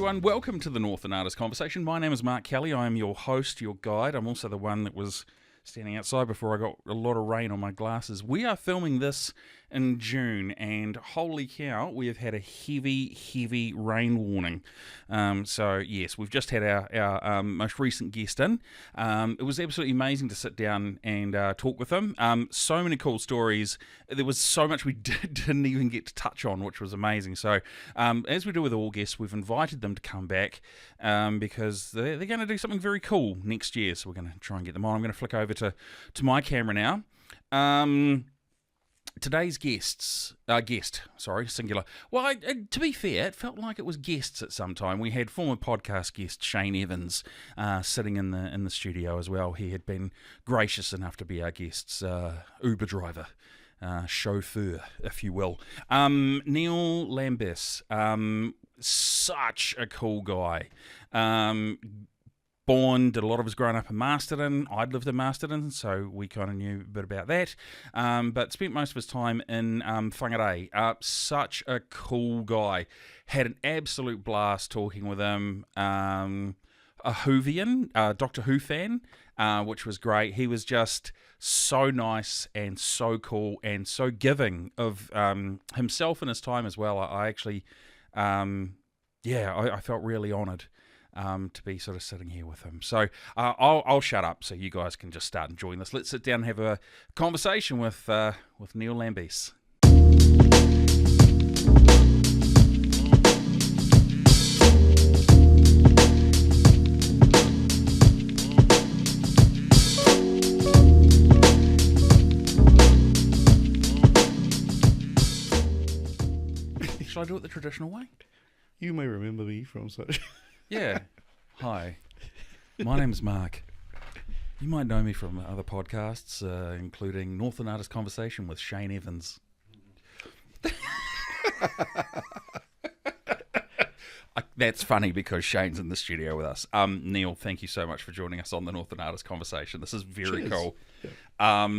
everyone, welcome to the Northland Artist Conversation. My name is Mark Kelly. I am your host, your guide. I'm also the one that was standing outside before I got a lot of rain on my glasses. We are filming this in June, and holy cow, we have had a heavy rain warning. So yes, we've just had our most recent guest in. It was absolutely amazing to sit down and talk with him. So many cool stories. There was so much we didn't even get to touch on, which was amazing. So as we do with all guests, we've invited them to come back because they're going to do something very cool next year. So we're going to try and get them on. I'm going to flick over to my camera now. Today's guest, singular. Well, to be fair, it felt like it was guests at some time. We had former podcast guest Shane Evans sitting in the studio as well. He had been gracious enough to be our guest's Uber driver, chauffeur, if you will. Neil Lambess, such a cool guy. Did a lot of his growing up in Masterton. I'd lived in Masterton, so we kind of knew a bit about that. But spent most of his time in Whangarei. Such a cool guy. Had an absolute blast talking with him. A Whovian, Doctor Who fan, which was great. He was just so nice and so cool and so giving of himself and his time as well. I actually, I felt really honoured to be sort of sitting here with him. So I'll shut up so you guys can just start enjoying this. Let's sit down and have a conversation with Neil Lambess. Shall I do it the traditional way? You may remember me from such... Yeah. Hi. My name is Mark. You might know me from other podcasts, including Northland Artist Conversation with Shane Evans. That's funny because Shane's in the studio with us. Neil, thank you so much for joining us on the Northland Artist Conversation. This is very cool. Yeah.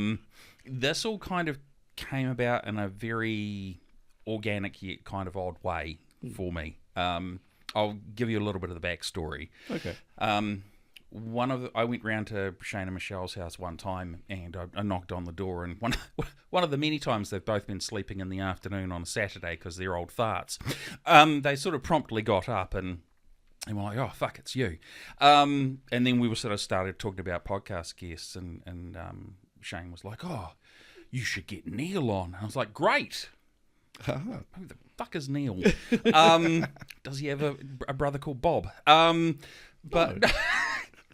This all kind of came about in a very organic yet kind of odd way for me. I'll give you a little bit of the backstory. Okay. I went round to Shane and Michelle's house one time, and I knocked on the door, and one of the many times they've both been sleeping in the afternoon on a Saturday because they're old farts, they sort of promptly got up and were like, "Oh fuck, it's you," and then we were sort of started talking about podcast guests, and Shane was like, "Oh, you should get Neil on." And I was like, "Great." Who the fuck is Neil? Does he have a brother called Bob? But No.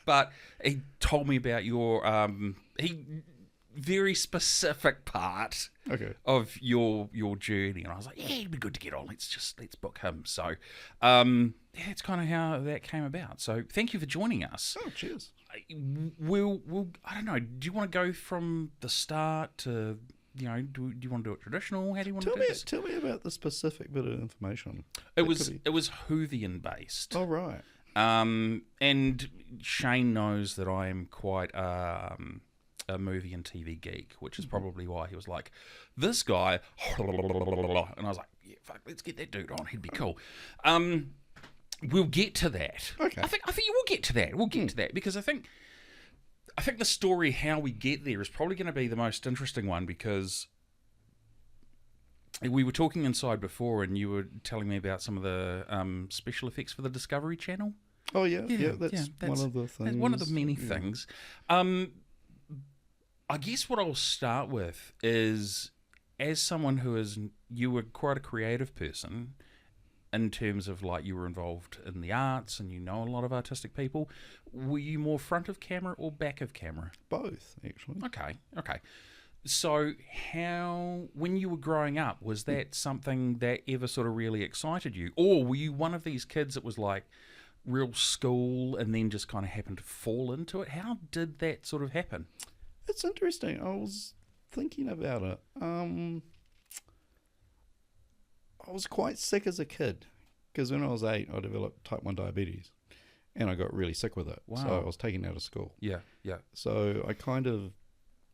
But he told me about your very specific part of your journey, and I was like, yeah, it'd be good to get on. Let's book him. So that's kind of how that came about. So thank you for joining us. Oh, cheers. We'll I don't know. Do you want to go from the start to? Do you want to do it traditional? How do you want to do this? Tell me about the specific bit of information. It was Whovian based. Oh, right. And Shane knows that I am quite a movie and TV geek, which is probably why he was like, this guy, and I was like, yeah, fuck, let's get that dude on. He'd be cool. We'll get to that. Okay. I think you will get to that. We'll get to that because I think the story, how we get there, is probably going to be the most interesting one because we were talking inside before and you were telling me about some of the special effects for the Discovery Channel. Oh, yeah. That's one of the things. That's one of the many things. I guess what I'll start with is, as someone you were quite a creative person in terms of like you were involved in the arts and you know a lot of artistic people. Were you more front of camera or back of camera? Both, actually. Okay. So when you were growing up, was that something that ever sort of really excited you? Or were you one of these kids that was like real school and then just kind of happened to fall into it? How did that sort of happen? It's interesting. I was thinking about it. I was quite sick as a kid because when I was 8, I developed type 1 diabetes and I got really sick with it. Wow. So I was taken out of school. Yeah. So I kind of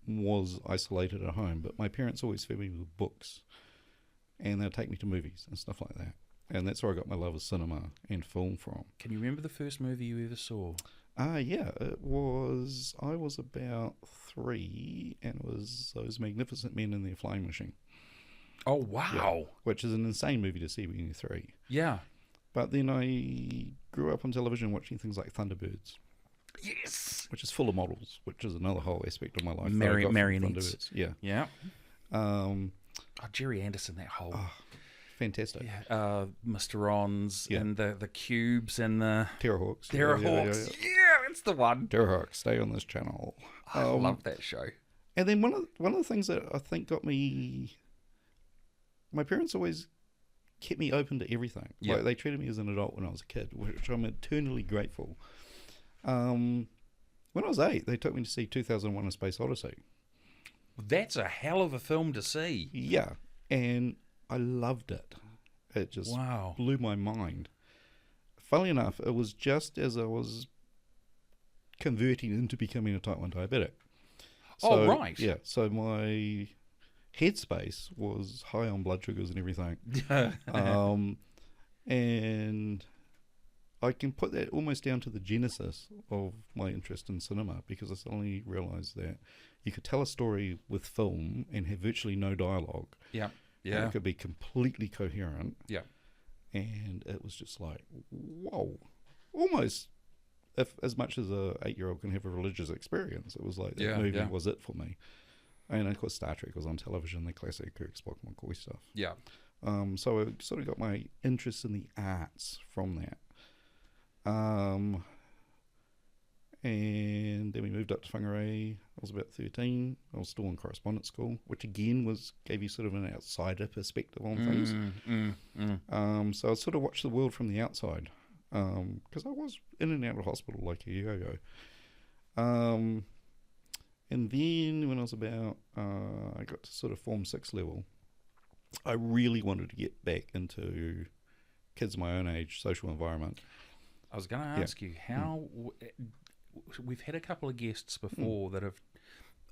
was isolated at home, but my parents always fed me with books and they'd take me to movies and stuff like that. And that's where I got my love of cinema and film from. Can you remember the first movie you ever saw? Yeah, I was about 3, and it was those Magnificent Men in their Flying Machine. Oh, wow. Yeah, which is an insane movie to see when you're 3. Yeah. But then I grew up on television watching things like Thunderbirds. Yes. Which is full of models, which is another whole aspect of my life. Marionettes. Yeah. Yeah. Jerry Anderson, that whole... Fantastic. Yeah. Mr. Ron's and the cubes and the... Terrorhawks. Terrorhawks. Yeah, that's the one. Terrorhawks, stay on this channel. I love that show. And then one of the things that I think got me... My parents always kept me open to everything. Yeah. Like, they treated me as an adult when I was a kid, which I'm eternally grateful. When I was 8, they took me to see 2001: A Space Odyssey. That's a hell of a film to see. Yeah, and I loved it. It just blew my mind. Funnily enough, it was just as I was converting into becoming a type 1 diabetic. So, right. Yeah, so my headspace was high on blood sugars and everything. And I can put that almost down to the genesis of my interest in cinema, because I suddenly realised that you could tell a story with film and have virtually no dialogue. Yeah. Yeah. And it could be completely coherent. Yeah. And it was just like, whoa. Almost as much as a 8-year-old can have a religious experience, it was like that movie was it for me. And of course Star Trek was on television, the classic Kirk, Spock, McCoy stuff. Yeah. So I sort of got my interest in the arts from that. And then we moved up to Whangarei. I was about 13. I was still in correspondence school, which again gave you sort of an outsider perspective on things. So I sort of watched the world from the outside, because I was in and out of hospital like a yo-yo. And then when I was about, I got to sort of Form 6 level, I really wanted to get back into kids my own age, social environment. I was going to ask you, how... We've had a couple of guests before that have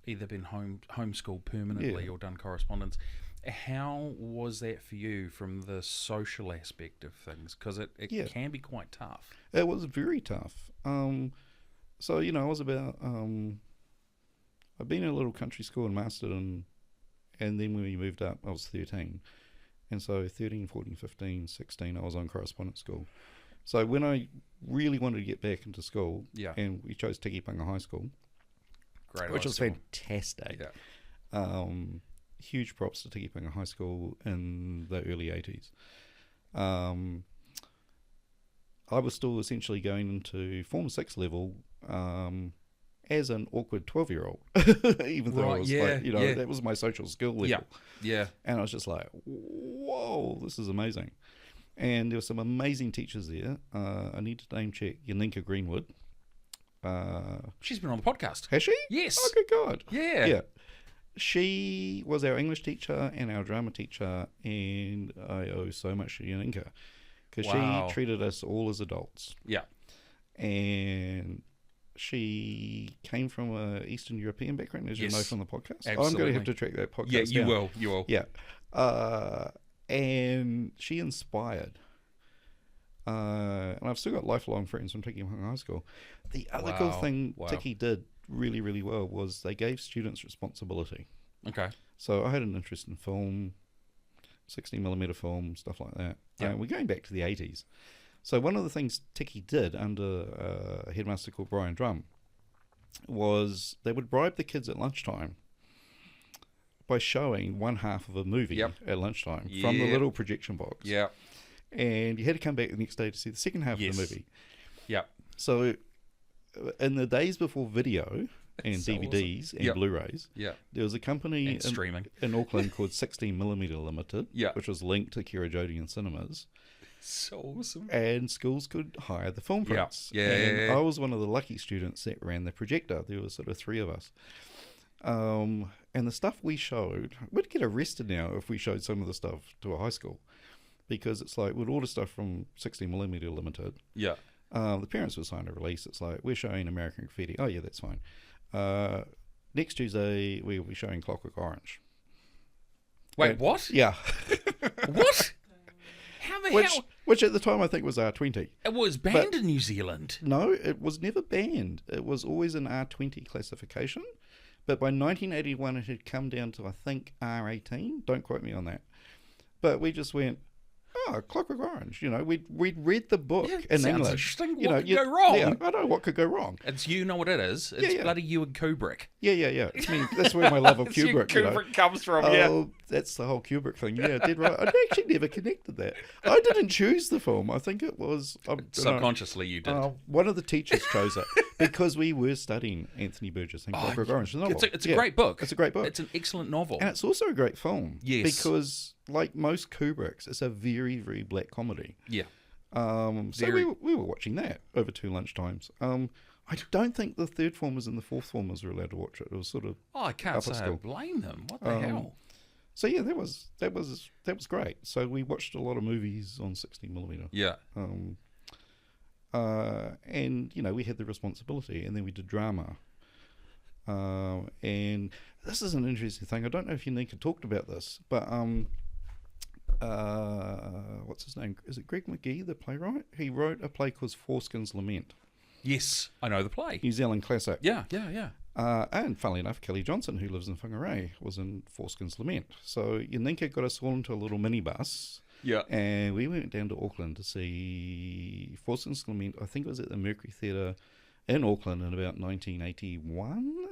either been homeschooled permanently or done correspondence. How was that for you from the social aspect of things? Because it can be quite tough. It was very tough. So, I was about... I've been in a little country school in Masterton, and then when we moved up, I was 13. And so 13, 14, 15, 16, I was on correspondence school. So when I really wanted to get back into school, and we chose Tikipanga High School, which was fantastic. Yeah. Huge props to Tikipanga High School in the early 80s. I was still essentially going into Form 6 level as an awkward 12-year-old, even though I was that was my social skill level. Yeah, yeah. And I was just like, whoa, this is amazing. And there were some amazing teachers there. I need to name check Yaninka Greenwood. She's been on the podcast. Has she? Yes. Oh, good God. Yeah. Yeah. She was our English teacher and our drama teacher, and I owe so much to Yaninka, because she treated us all as adults. Yeah. And she came from an Eastern European background, as you know from the podcast. Absolutely. I'm going to have to track that podcast down. You will. Yeah. And she inspired. And I've still got lifelong friends from Tikipanga High School. The other cool thing Tiki did really, really well was they gave students responsibility. Okay. So I had an interest in film, 16mm film, stuff like that. Yeah. We're going back to the 80s. So one of the things Tiki did under a headmaster called Brian Drum was they would bribe the kids at lunchtime by showing one half of a movie at lunchtime from the little projection box. Yeah. And you had to come back the next day to see the second half of the movie. Yeah. So in the days before video and DVDs and Blu-rays, there was a company in Auckland called 16mm Limited, which was linked to Kirajodian Cinemas. So awesome. And schools could hire the film prints. I was one of the lucky students that ran the projector. There were sort of 3 of us. And the stuff we showed, we'd get arrested now if we showed some of the stuff to a high school, because it's like we'd order stuff from 16mm Limited. Yeah. The parents would sign a release. It's like, we're showing American Graffiti. Oh yeah, that's fine. Next Tuesday we'll be showing Clockwork Orange. Wait, what? Yeah. What? How the which at the time I think was R20. It was banned in New Zealand. No, it was never banned. It was always an R20 classification. But by 1981, it had come down to, I think, R18. Don't quote me on that. But we just went, oh, Clockwork Orange. We'd read the book in sounds English. interesting. What could go wrong? Yeah, I know what could go wrong. It's you know what it is. It's bloody you and Kubrick. Yeah. I mean, that's where my love of Kubrick, Kubrick comes from. That's the whole Kubrick thing. Yeah, dead right. I actually never connected that. I didn't choose the film. I think it was subconsciously you did. One of the teachers chose it because we were studying Anthony Burgess and Clockwork Orange. It's a great book. It's a great book. It's an excellent novel, and it's also a great film. Yes, because like most Kubricks, it's a very, very black comedy. Yeah. So we were watching that over 2 lunchtimes. I don't think the third formers and the fourth formers were allowed to watch it. It was sort of I can't say I blame them. What the hell? So yeah, that was great. So we watched a lot of movies on 16mm. Yeah. And we had the responsibility, and then we did drama. And this is an interesting thing. I don't know if Unika talked about this, but what's his name? Is it Greg McGee, the playwright? He wrote a play called Foreskin's Lament. Yes, I know the play. New Zealand classic. Yeah. And funnily enough, Kelly Johnson, who lives in Whangarei, was in Foreskin's Lament. So Unika got us all into a little minibus. Yeah. And we went down to Auckland to see Foreskin's Lament. I think it was at the Mercury Theatre in Auckland in about 1981.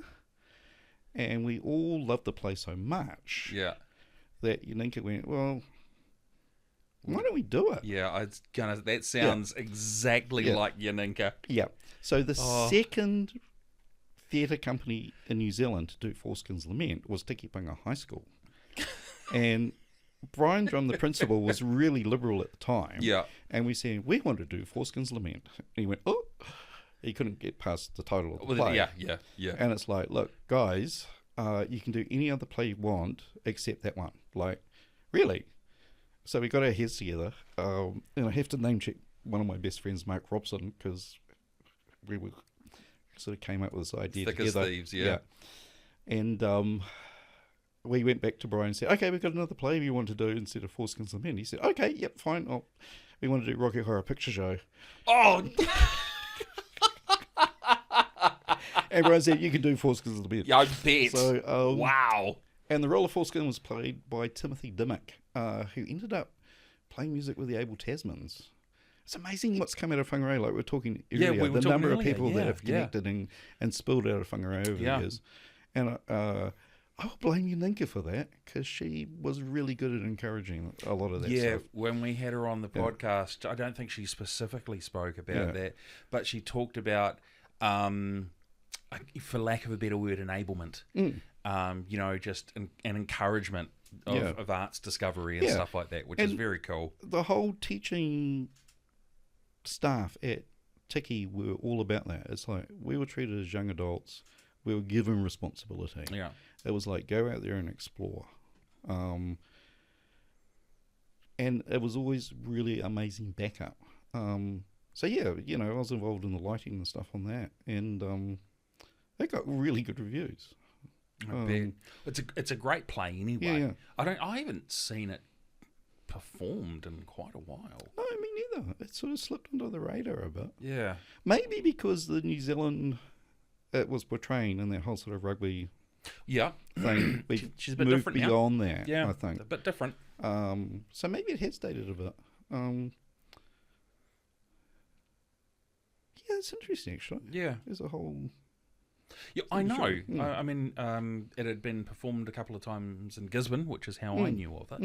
And we all loved the play so much that Unika went, well, why don't we do it? Yeah, that sounds exactly like Unika. Yeah. So the second theatre company in New Zealand to do Foreskin's Lament was Tikipanga High School. And Brian Drum, the principal, was really liberal at the time. Yeah. And we said, we want to do Foreskin's Lament. And he went, oh. He couldn't get past the title of the play. Yeah. And it's like, look, guys, you can do any other play you want except that one. Like, really? So we got our heads together. And I have to name check one of my best friends, Mark Robson, because we sort of came up with this idea Thick together. As thieves, yeah. And we went back to Brian and said, okay, we've got another play you want to do instead of Foreskin's Lament. He said, okay, yep, fine. We want to do Rocky Horror Picture Show. Oh, and Brian said, you can do Foreskin's Lament. Yeah, I bet. So, wow. And the role of Foreskin was played by Timothy Dimmock, who ended up playing music with the Able Tasmans. It's amazing what's come out of Whangarei. Like we were talking earlier, we were the talking number earlier. of people that have connected and spilled out of Whangarei over the years. And I will blame Unika for that, because she was really good at encouraging a lot of that stuff. Yeah, when we had her on the podcast, I don't think she specifically spoke about that, but she talked about, for lack of a better word, enablement. Just an encouragement of arts discovery and stuff like that, which is very cool. The whole teaching staff at Tiki were all about that. It's like we were treated as young adults. We were given responsibility. Yeah. It was like, go out there and explore. And it was always really amazing backup. So yeah, I was involved in the lighting and stuff on that. And it got really good reviews. I bet. It's a great play anyway. Yeah. I haven't seen it performed in quite a while. No, me neither. It sort of slipped under the radar a bit. Yeah. Maybe because the New Zealand it was portraying in that whole sort of rugby thing. She's a bit moved different beyond now. that, Yeah, I think. a bit different. So maybe it has dated a bit. Yeah, it's interesting actually. Yeah. There's a whole... Yeah, I know. I mean, it had been performed a couple of times in Gisborne, which is how I knew of it.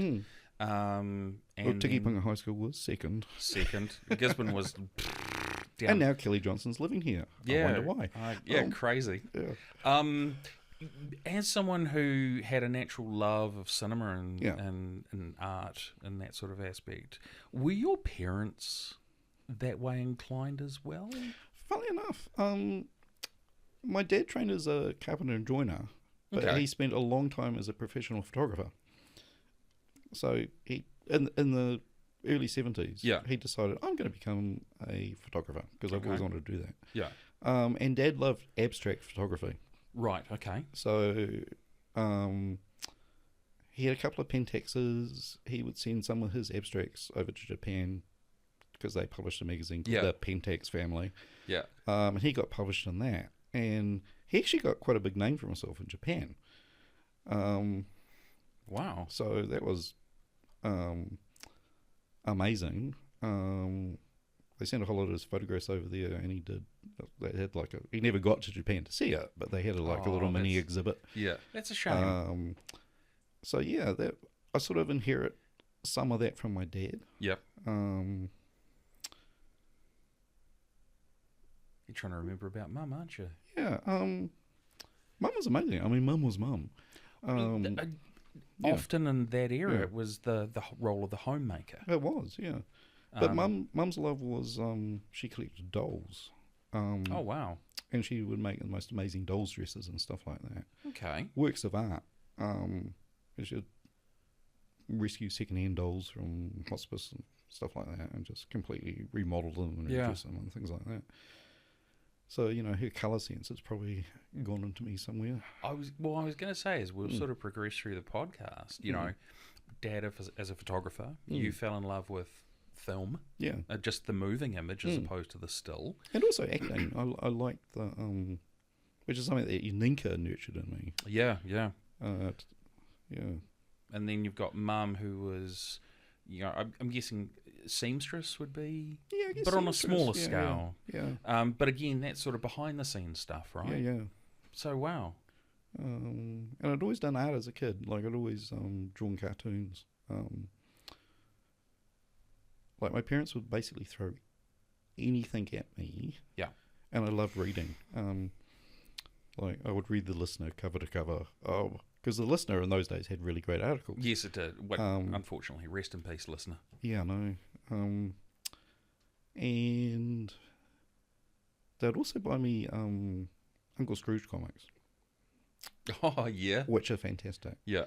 And Tikipanga High School was second. Gisborne was down. And now Kelly Johnson's living here. Yeah. I wonder why. Crazy. Yeah. As someone who had a natural love of cinema and art and that sort of aspect, were your parents that way inclined as well? Funnily enough, my dad trained as a carpenter and joiner, but he spent a long time as a professional photographer. So he, in the early 70s, he decided, I'm going to become a photographer, because I've always wanted to do that. Yeah. And Dad loved abstract photography. Right, okay. So he had a couple of Pentexes. He would send some of his abstracts over to Japan because they published a magazine called the Pentex Family. Yeah. And he got published in that. And he actually got quite a big name for himself in Japan. Wow. So that was amazing. They sent a whole lot of his photographs over there, and they had he never got to Japan to see it, but they had a little mini exhibit. Yeah, that's a shame. So yeah, I sort of inherit some of that from my dad. Yep. You're trying to remember about Mum, aren't you? Yeah. Mum was amazing. I mean, Mum was Mum. Often in that era, it was the role of the homemaker. It was, yeah. But Mum's love was she collected dolls. Oh wow! And she would make the most amazing dolls dresses and stuff like that. Okay. Works of art. She'd rescue second-hand dolls from hospice and stuff like that, and just completely remodel them and redress them and things like that. So her colour sense has probably gone into me somewhere. I was going to say, as we'll sort of progress through the podcast, you know, Dad as a photographer, you fell in love with film, just the moving image as opposed to the still, and also acting. I liked the which is something that Ninka nurtured in me. Yeah. And then you've got Mum, who was, I'm guessing seamstress would be, I guess, but on a smaller scale. Yeah. But again, that's sort of behind the scenes stuff, right? Yeah. So wow. And I'd always done art as a kid. Like I'd always drawn cartoons. Like my parents would basically throw anything at me. Yeah. And I loved reading. Like I would read The Listener cover to cover. Because The Listener in those days had really great articles. Yes, it did. Unfortunately, rest in peace, Listener. Yeah, I know. And they'd also buy me Uncle Scrooge comics. Oh, yeah. Which are fantastic. Yeah.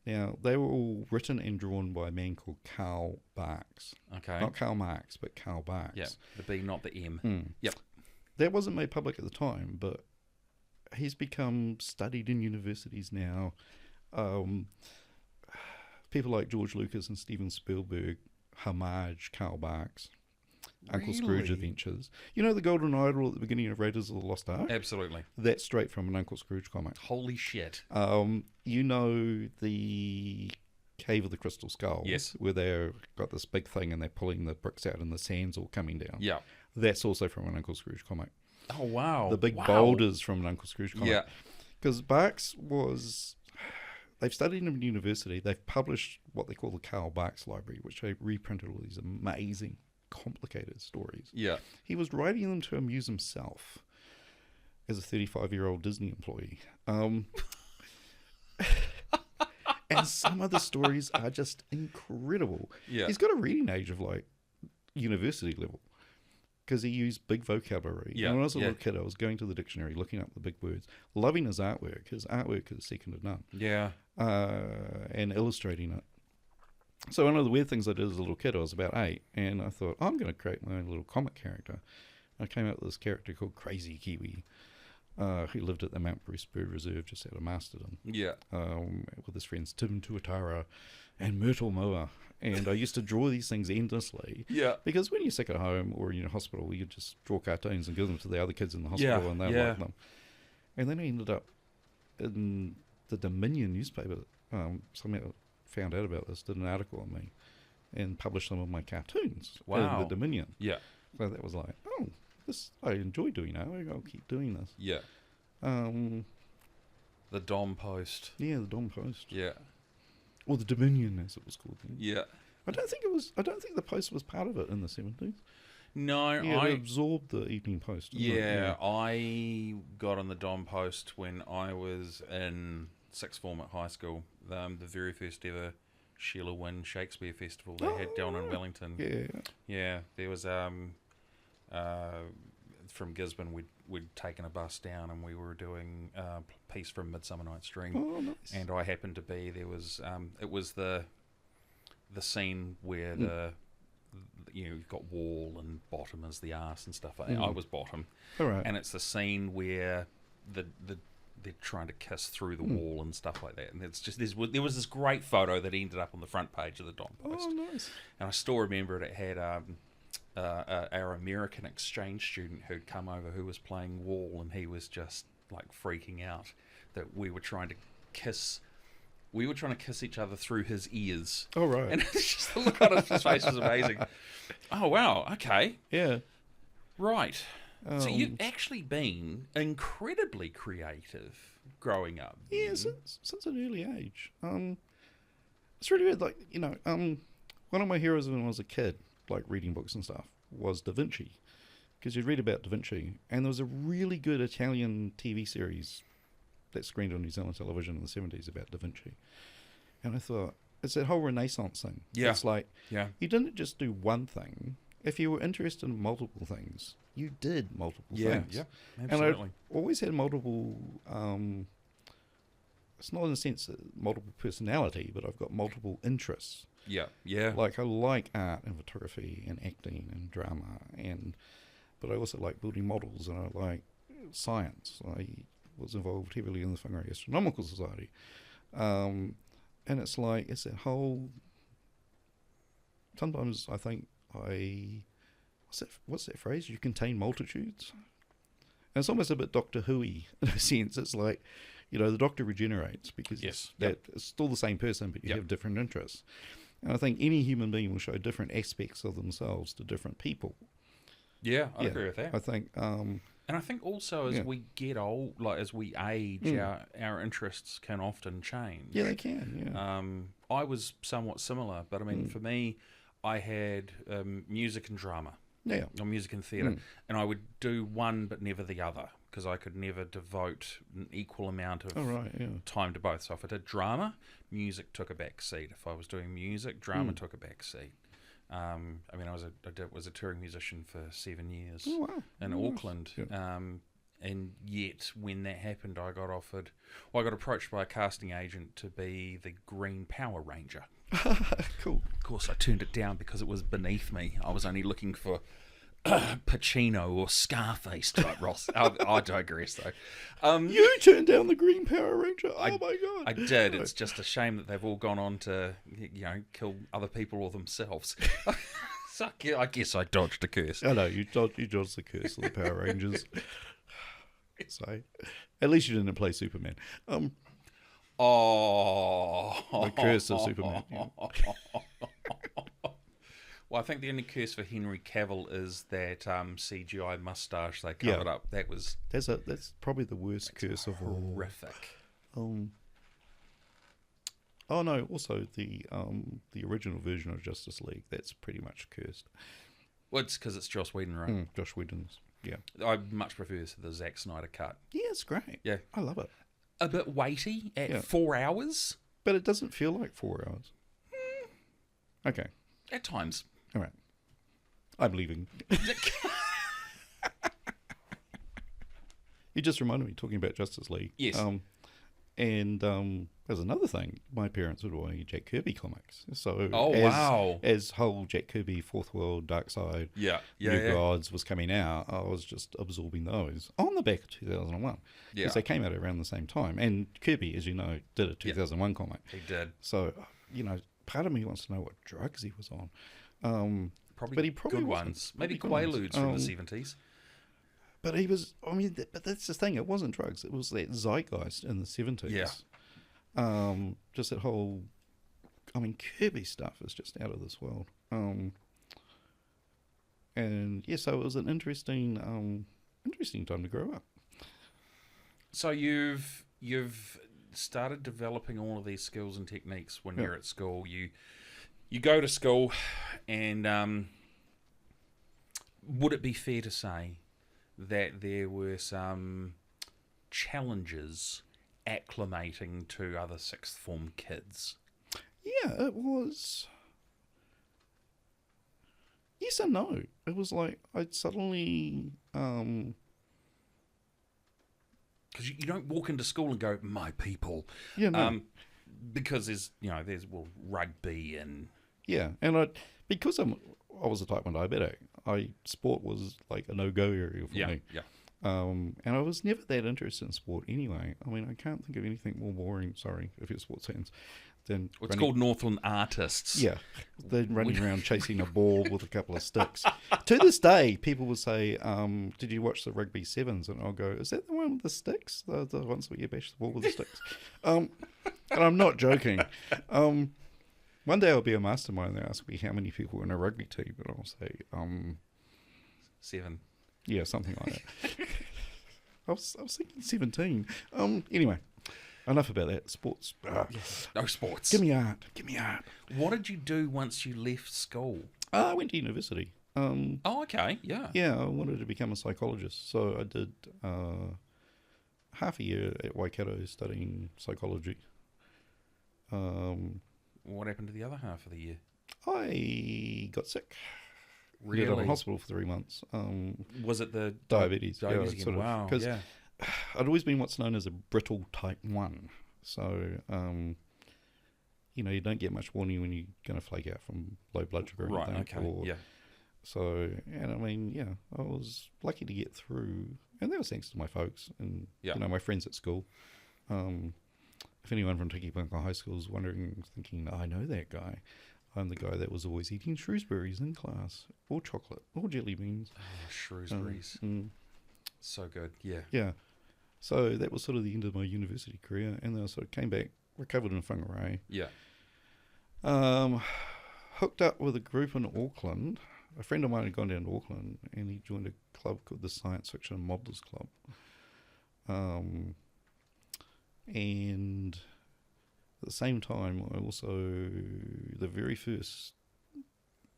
Now, they were all written and drawn by a man called Karl Barks. Okay. Not Karl Marx, but Karl Barks. Yeah, the B, not the M. Yep. That wasn't made public at the time, but he's become studied in universities now. People like George Lucas and Steven Spielberg homage Karl Barks. Uncle Scrooge Adventures. You know the Golden Idol at the beginning of Raiders of the Lost Ark? Absolutely. That's straight from an Uncle Scrooge comic. Holy shit. You know the Cave of the Crystal Skull? Yes. Where they've got this big thing and they're pulling the bricks out and the sand's all coming down. Yeah. That's also from an Uncle Scrooge comic. Oh, wow. The big boulders from an Uncle Scrooge comic. Yeah. Because Barks was... They've studied him in university. They've published what they call the Karl Barks Library, which they reprinted all these amazing, complicated stories. Yeah. He was writing them to amuse himself as a 35-year-old Disney employee. And some of the stories are just incredible. Yeah. He's got a reading age of like university level because he used big vocabulary. Yeah. And when I was a little kid, I was going to the dictionary, looking up the big words, loving his artwork. His artwork is second to none. Yeah. And illustrating it. So one of the weird things I did as a little kid, I was about 8, and I thought, I'm going to create my own little comic character. I came up with this character called Crazy Kiwi, who lived at the Mount Bruce Bird Reserve just out of Masterton. Yeah. With his friends Tim Tuatara and Myrtle Moa. And I used to draw these things endlessly. Yeah. Because when you're sick at home or in your hospital, you just draw cartoons and give them to the other kids in the hospital and they like them. And then I ended up in the Dominion newspaper. Somehow found out about this, did an article on me, and published some of my cartoons in the Dominion. Yeah. So that was like, I enjoy doing that. I'll keep doing this. Yeah. The Dom Post. Yeah, the Dom Post. Yeah. Or the Dominion, as it was called then. Yeah. I don't think the Post was part of it in the 70s. No, I absorbed the Evening Post. Yeah, I got on the Dom Post when I was in sixth form at high school. The very first ever Sheila Wynne Shakespeare Festival they had down in Wellington. Yeah. Yeah, there was from Gisborne we'd taken a bus down and we were doing a piece from Midsummer Night's Dream. Oh, nice. And I happened to be there was it was the scene where you've got Wall and Bottom as the arse and stuff. I was Bottom. All right. And it's the scene where the they're trying to kiss through the wall and stuff like that. And it's just there was this great photo that ended up on the front page of the Don Post. Oh, nice. And I still remember it. It had our American exchange student who'd come over who was playing Wall, and he was just like freaking out that we were trying to kiss. We were trying to kiss each other through his ears. Oh, right. And it's just the look on his face was amazing. Oh, wow. Okay. Yeah. Right. So you've actually been incredibly creative growing up. Yeah, since an early age. It's really weird. Like, one of my heroes when I was a kid, like reading books and stuff, was Da Vinci. Because you'd read about Da Vinci, and there was a really good Italian TV series that screened on New Zealand television in the 70s about Da Vinci. And I thought, it's that whole Renaissance thing. Yeah. It's like, Yeah. you didn't just do one thing. If you were interested in multiple things, you did multiple things. Yeah, absolutely. And I always had multiple, it's not in the sense that multiple personality, but I've got multiple interests. Yeah, yeah. Like, I like art and photography and acting and drama, but I also like building models, and I like science. I was involved heavily in the Whangarei Astronomical Society. And it's like, it's that whole, sometimes I think what's that phrase? You contain multitudes. And it's almost a bit Doctor Who-y in a sense. It's like, the Doctor regenerates because it's still the same person, but you have different interests. And I think any human being will show different aspects of themselves to different people. Yeah, I agree with that. I think, and I think also as we get old, like as we age, our interests can often change. Yeah, they can. Yeah. I was somewhat similar, but I mean, for me, I had music and drama. Yeah. Or music and theatre. And I would do one but never the other, because I could never devote an equal amount of time to both. So if I did drama, music took a back seat. If I was doing music, drama took a back seat. I mean, I was a touring musician for 7 years in Auckland. Yeah. And yet, when that happened, I got approached by a casting agent to be the Green Power Ranger. Cool. Of course, I turned it down because it was beneath me. I was only looking for Pacino or Scarface type roles. I digress, though. You turned down the Green Power Ranger? Oh, my God. I did. It's just a shame that they've all gone on to, kill other people or themselves. So I guess I dodged a curse. I know, you dodged the curse of the Power Rangers. So, at least you didn't play Superman. The curse of Superman. Yeah. Well, I think the only curse for Henry Cavill is that CGI mustache they covered up. That's probably the worst curse of all. Horrific. Oh no! Also, the original version of Justice League, that's pretty much cursed. Well, it's because it's Joss Whedon, right? Joss Whedon's. Yeah. I much prefer the Zack Snyder cut. Yeah, it's great. Yeah, I love it. A bit weighty at 4 hours, but it doesn't feel like 4 hours. Okay. At times. All right. I'm leaving. You just reminded me talking about Justice League. Yes. And there's another thing. My parents would buy Jack Kirby comics. So as whole Jack Kirby, Fourth World, Dark Side, New Gods was coming out, I was just absorbing those on the back of 2001. Because they came out around the same time. And Kirby, as you know, did a 2001 comic. He did. So, part of me wants to know what drugs he was on. Probably good ones. Maybe Quaaludes from the 70s. But he was, but that's the thing. It wasn't drugs. It was that zeitgeist in the 70s. Yeah. Just that whole, Kirby stuff is just out of this world. And so it was an interesting time to grow up. So you've started developing all of these skills and techniques when you're at school. You go to school, and would it be fair to say that there were some challenges acclimating to other sixth form kids? Yeah, it was. Yes and no. It was like I'd suddenly. Because you don't walk into school and go, "My people." Yeah, no. Because there's rugby and. Yeah, and because I was a type 1 diabetic, sport was like a no-go area for me. Yeah. And I was never that interested in sport anyway. I mean, I can't think of anything more boring, sorry, if you're sports fans, than It's called Northland Artists. Yeah, they're running around chasing a ball with a couple of sticks. To this day, people will say, did you watch the Rugby Sevens? And I'll go, is that the one with the sticks? The ones where you bash the ball with the sticks? And I'm not joking. One day I'll be a mastermind and they'll ask me how many people are in a rugby team, and I'll say, 7. yeah, something like that. I was thinking 17. Anyway, enough about that. Sports. No sports. Give me art. What did you do once you left school? I went to university. Oh, okay. Yeah. Yeah, I wanted to become a psychologist, so I did half a year at Waikato studying psychology. What happened to the other half of the year? I got sick. Really? Ended up in hospital for 3 months. Was it the Diabetes. Diabetes yeah, again? sort of, Wow. Because Yeah. I'd always been what's known as a brittle type 1. So, you don't get much warning when you're going to flake out from low blood sugar. Right. Anything, Okay. Yeah. So, and I mean, yeah, I was lucky to get through. And that was thanks to my folks and, my friends at school. If anyone from Tikipaka High School is wondering, thinking, I know that guy. I'm the guy that was always eating Shrewsburies in class, or chocolate, or jelly beans. Oh, Shrewsbury's. So good. Yeah. Yeah. So that was sort of the end of my university career, and then I sort of came back, recovered in Whangarei. Yeah. Hooked up with a group in Auckland. A friend of mine had gone down to Auckland, and he joined a club called the Science Fiction Modelers Club. And at the same time, I also, the very first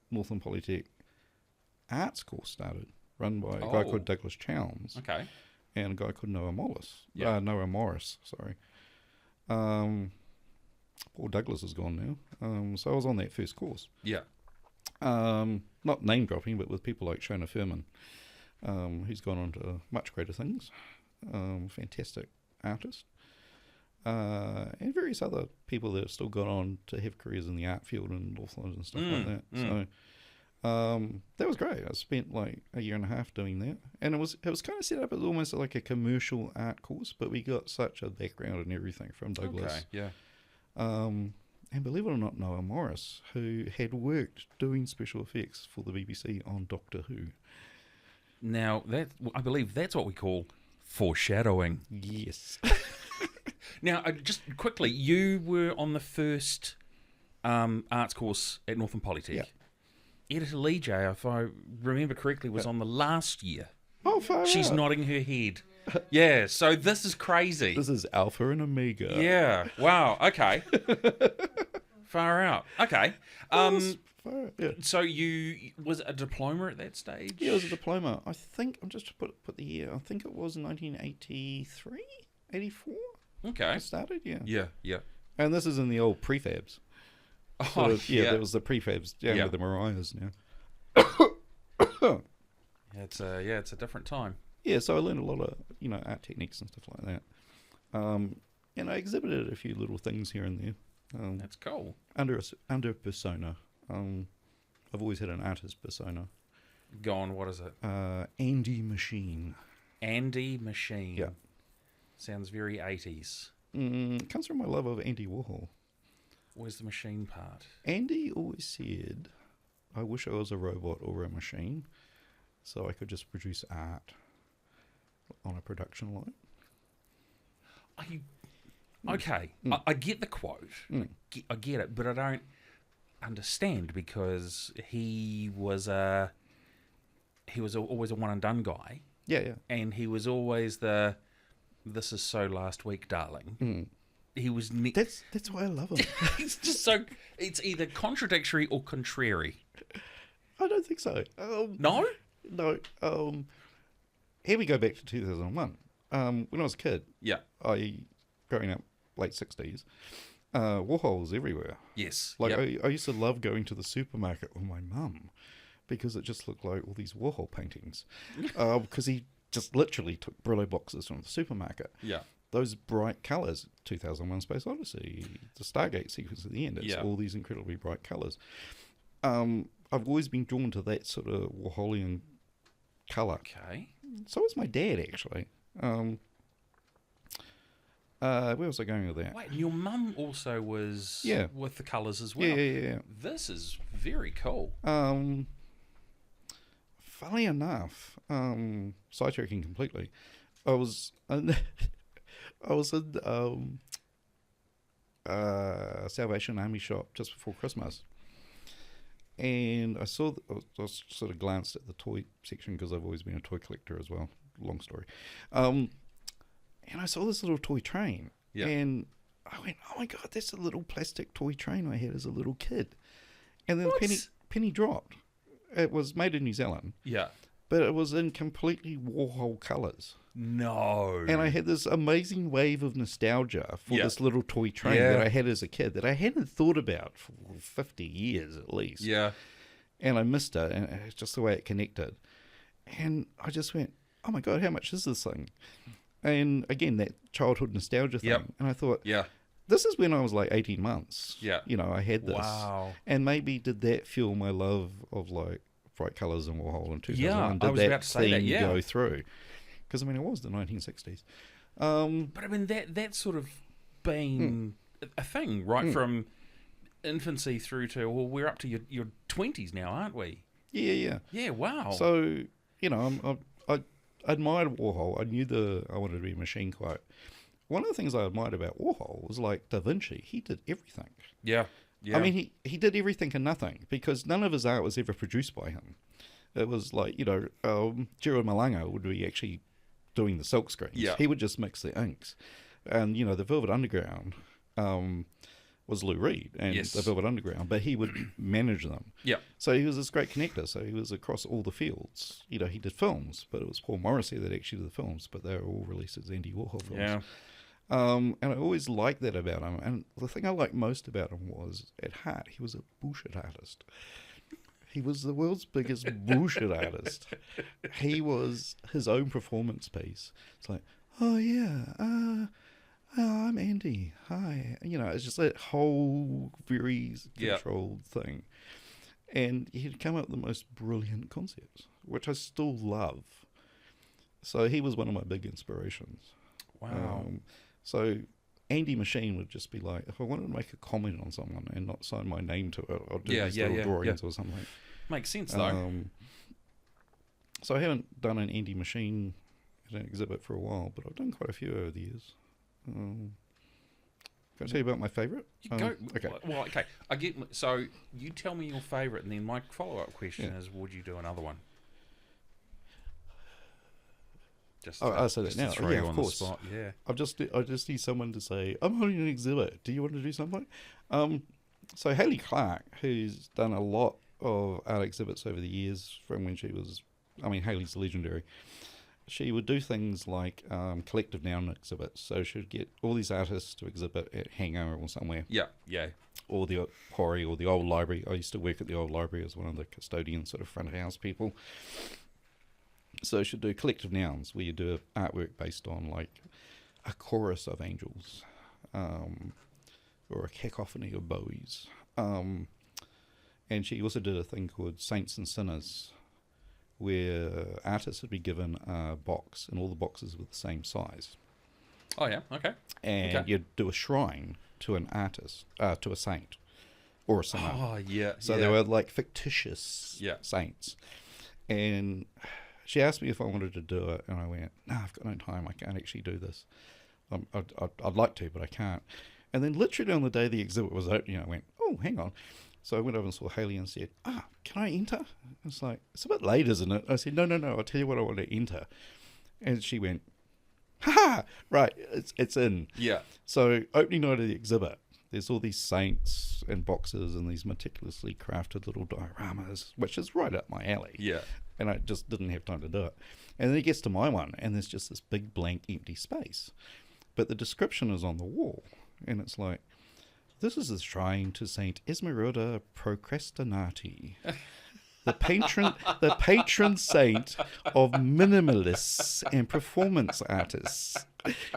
Northland Polytech arts course started, run by a guy called Douglas Chowns. Okay. And a guy called Noah Morris, sorry. Poor Douglas is gone now. So I was on that first course. Yeah. Not name dropping, but with people like Shona Furman, who's gone on to much greater things. Fantastic artist. And various other people that have still gone on to have careers in the art field in Northland and stuff like that. So that was great. I spent like a year and a half doing that, and it was kind of set up as almost like a commercial art course, but we got such a background and everything from Douglas. Okay. Yeah. And believe it or not, Noah Morris, who had worked doing special effects for the BBC on Doctor Who. Now I believe that's what we call foreshadowing. Yes. Now, just quickly, you were on the first arts course at Northland Polytech. Yeah. Editor Lee J, if I remember correctly, was on the last year. Oh, far She's out. nodding her head. Yeah, so this is crazy. This is Alpha and Omega. Yeah, wow, okay. Far out. Okay. Far out, yeah. So was it a diploma at that stage? Yeah, it was a diploma. I think, I'm just to put the year, I think it was 1983, 84. Okay. I started, yeah. Yeah. And this is in the old prefabs. Oh, yeah, there was the prefabs down Yeah. with the Mariahs now. It's a different time. Yeah, so I learned a lot of, art techniques and stuff like that. And I exhibited a few little things here and there. That's cool. Under persona. I've always had an artist persona. Go on, what is it? Andy Machine. Andy Machine. Yeah. Sounds very 80s. Comes from my love of Andy Warhol. Where's the machine part? Andy always said, I wish I was a robot or a machine so I could just produce art on a production line. Okay, I get the quote. I get it, but I don't understand because he was always a one and done guy. Yeah. And he was always the "this is so last week, darling." He was. That's why I love him. It's just so. It's either contradictory or contrary. I don't think so. No. Here we go back to 2001. When I was a kid, growing up late 60s, Warhol was everywhere. Yes. I used to love going to the supermarket with my mum because it just looked like all these Warhol paintings. Because he just literally took Brillo boxes from the supermarket. Yeah. Those bright colours, 2001 Space Odyssey, the Stargate sequence at the end, it's all these incredibly bright colours. I've always been drawn to that sort of Warholian colour. Okay. So was my dad, actually. Where was I going with that? Wait, and your mum also was Yeah. with the colours as well. Yeah. This is very cool. Funnily enough, sidetracking completely, I was in, I was in Salvation Army shop just before Christmas, and I saw, I sort of glanced at the toy section because I've always been a toy collector as well. Long story. And I saw this little toy train, and I went, "Oh my god, that's a little plastic toy train I had as a little kid." And then the penny dropped. It was made in New Zealand. Yeah. But it was in completely Warhol colours. No. And I had this amazing wave of nostalgia for this little toy train that I had as a kid that I hadn't thought about for 50 years at least. Yeah. And I missed it, and it's just the way it connected. And I just went, "Oh my god, how much is this thing?" And again, that childhood nostalgia thing. Yep. And I thought, Yeah. this is when I was like 18 months. Yeah. You know, I had this. Wow. And maybe did that fuel my love of like bright colours and Warhol in 2001? Yeah, Did I was that about to say that, yeah. go through? Because, I mean, it was the 1960s. But I mean, that's sort of been a thing, right, from infancy through to, well, we're up to your 20s now, aren't we? Yeah. Yeah, wow. So, you know, I admired Warhol. I knew I wanted to be a machine quite. One of the things I admired about Warhol was like Da Vinci. He did everything. Yeah. I mean, he did everything and nothing because none of his art was ever produced by him. It was like, you know, Gerard Malanga would be actually doing the silk screens. Yeah. He would just mix the inks. And, you know, the Velvet Underground was Lou Reed and the Velvet Underground, but he would manage them. Yeah. So he was this great connector. So he was across all the fields. You know, he did films, but it was Paul Morrissey that actually did the films, but they were all released as Andy Warhol films. Yeah. And I always liked that about him. And the thing I liked most about him was, at heart, he was a bullshit artist. He was the world's biggest bullshit artist. He was his own performance piece. It's like, "Oh yeah, I'm Andy. Hi." You know, it's just that whole very controlled thing. And he'd come up with the most brilliant concepts, which I still love. So he was one of my big inspirations. Wow. So Andy Machine would just be like, if I wanted to make a comment on someone and not sign my name to it, I'll do these little drawings or something. Makes sense, though. So I haven't done an Andy Machine at an exhibit for a while, but I've done quite a few over the years. Can I tell you about my favourite? Go. Okay. Well, okay. So you tell me your favourite, and then my follow-up question is, would you do another one? I'll say that now. Yeah, of course. Spot. Yeah. I just need someone to say, "I'm holding an exhibit. Do you want to do something?" So Hayley Clark, who's done a lot of art exhibits over the years from when she was, I mean, Hayley's legendary. She would do things like collective noun exhibits. So she'd get all these artists to exhibit at Hangar or somewhere. Yeah. Or the quarry or the old library. I used to work at the old library as one of the custodian sort of front of house people. So you should do collective nouns where you do artwork based on like a chorus of angels or a cacophony of bowies. And she also did a thing called Saints and Sinners where artists would be given a box and all the boxes were the same size. Oh, yeah. Okay. And you'd do a shrine to an artist, to a saint or a sinner. Oh, yeah. So they were like fictitious saints. And she asked me if I wanted to do it, and I went, "No, I've got no time. I can't actually do this. I'd like to, but I can't." And then literally on the day the exhibit was opening, I went, "Oh, hang on." So I went over and saw Hayley and said, "Can I enter?" It's like, "It's a bit late, isn't it?" I said, No, I'll tell you what I want to enter." And she went, "Ha! Right, it's in." Yeah. So opening night of the exhibit, there's all these saints and boxes and these meticulously crafted little dioramas, which is right up my alley. Yeah. And I just didn't have time to do it. And then it gets to my one, and there's just this big blank empty space. But the description is on the wall, and it's like, "This is a shrine to Saint Esmeralda Procrastinati, the patron saint of minimalists and performance artists."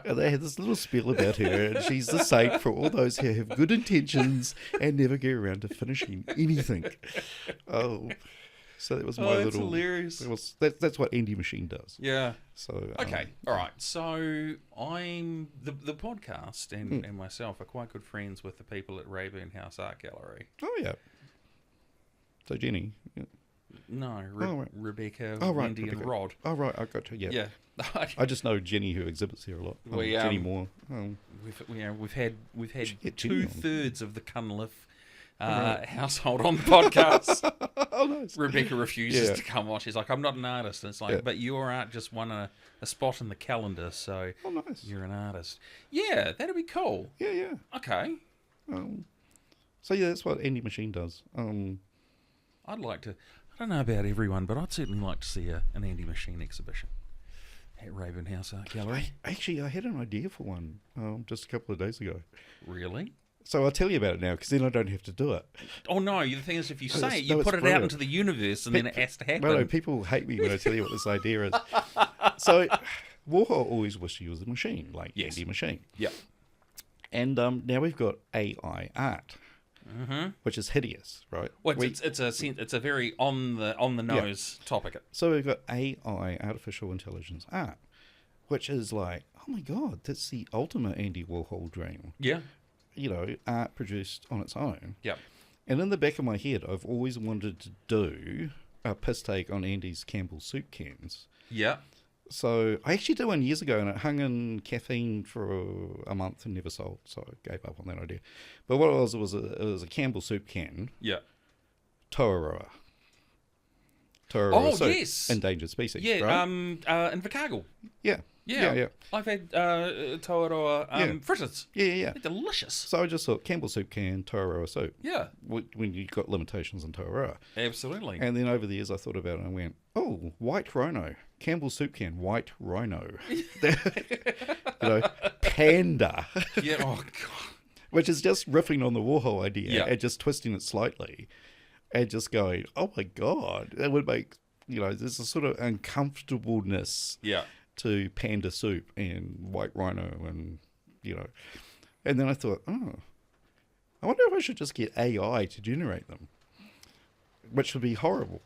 And they had this little spiel about her, and she's the saint for all those who have good intentions and never get around to finishing anything. Oh, So that was my that's little. hilarious. That's what Andy Machine does. Yeah. So Okay. All right. So I'm the podcast and myself are quite good friends with the people at Rayburn House Art Gallery. Oh yeah. So Jenny. Yeah. No, right. Rebecca, Oh, right, Wendy, Rebecca. and Rod. Oh right, I got you. Yeah. Yeah. I just know Jenny who exhibits here a lot. Jenny Moore. We've had Get Jenny on. 2/3 of the Cunliffe household on the podcast. Oh nice. Rebecca refuses to come on. She's like, I'm not an artist. And it's like, but your art just won a spot in the calendar, so nice. You're an artist. Yeah, that'd be cool. Yeah. Okay. So yeah, that's what Andy Machine does. I'd like to. I don't know about everyone, but I'd certainly like to see an Andy Machine exhibition at Rayburn House Art Gallery. Actually, I had an idea for one just a couple of days ago. Really? So I'll tell you about it now, because then I don't have to do it. Oh no! The thing is, if you say it, you it's put it out brilliant. into the universe, and then it has to happen. No, people hate me when I tell you what this idea is. So Warhol always wished he was a machine, like Andy Machine. Yeah. And now we've got AI art, which is hideous, right? Well, it's a very on the nose topic. So we've got AI, artificial intelligence art, which is like, oh my god, that's the ultimate Andy Warhol dream. Yeah. Art produced on its own. Yeah. And in the back of my head, I've always wanted to do a piss take on Andy's Campbell soup cans. Yeah. So I actually did one years ago, and it hung in caffeine for a month and never sold. So I gave up on that idea. But what it was a Campbell soup can. Yeah. Toaroa. Oh, soup, yes. endangered species. Yeah. Right? Invercargill. Yeah. Yeah. I've had Toaroa fritters. Yeah. They're delicious. So I just thought Campbell soup can, Toaroa soup. Yeah. When you've got limitations on Toaroa. Absolutely. And then over the years I thought about it and I went, oh, white rhino. Campbell soup can, white rhino. Panda. Yeah. Oh, God. Which is just riffing on the Warhol idea and just twisting it slightly and just going, oh my God. That would make, there's a sort of uncomfortableness to panda soup and white rhino and, And then I thought, I wonder if I should just get AI to generate them, which would be horrible.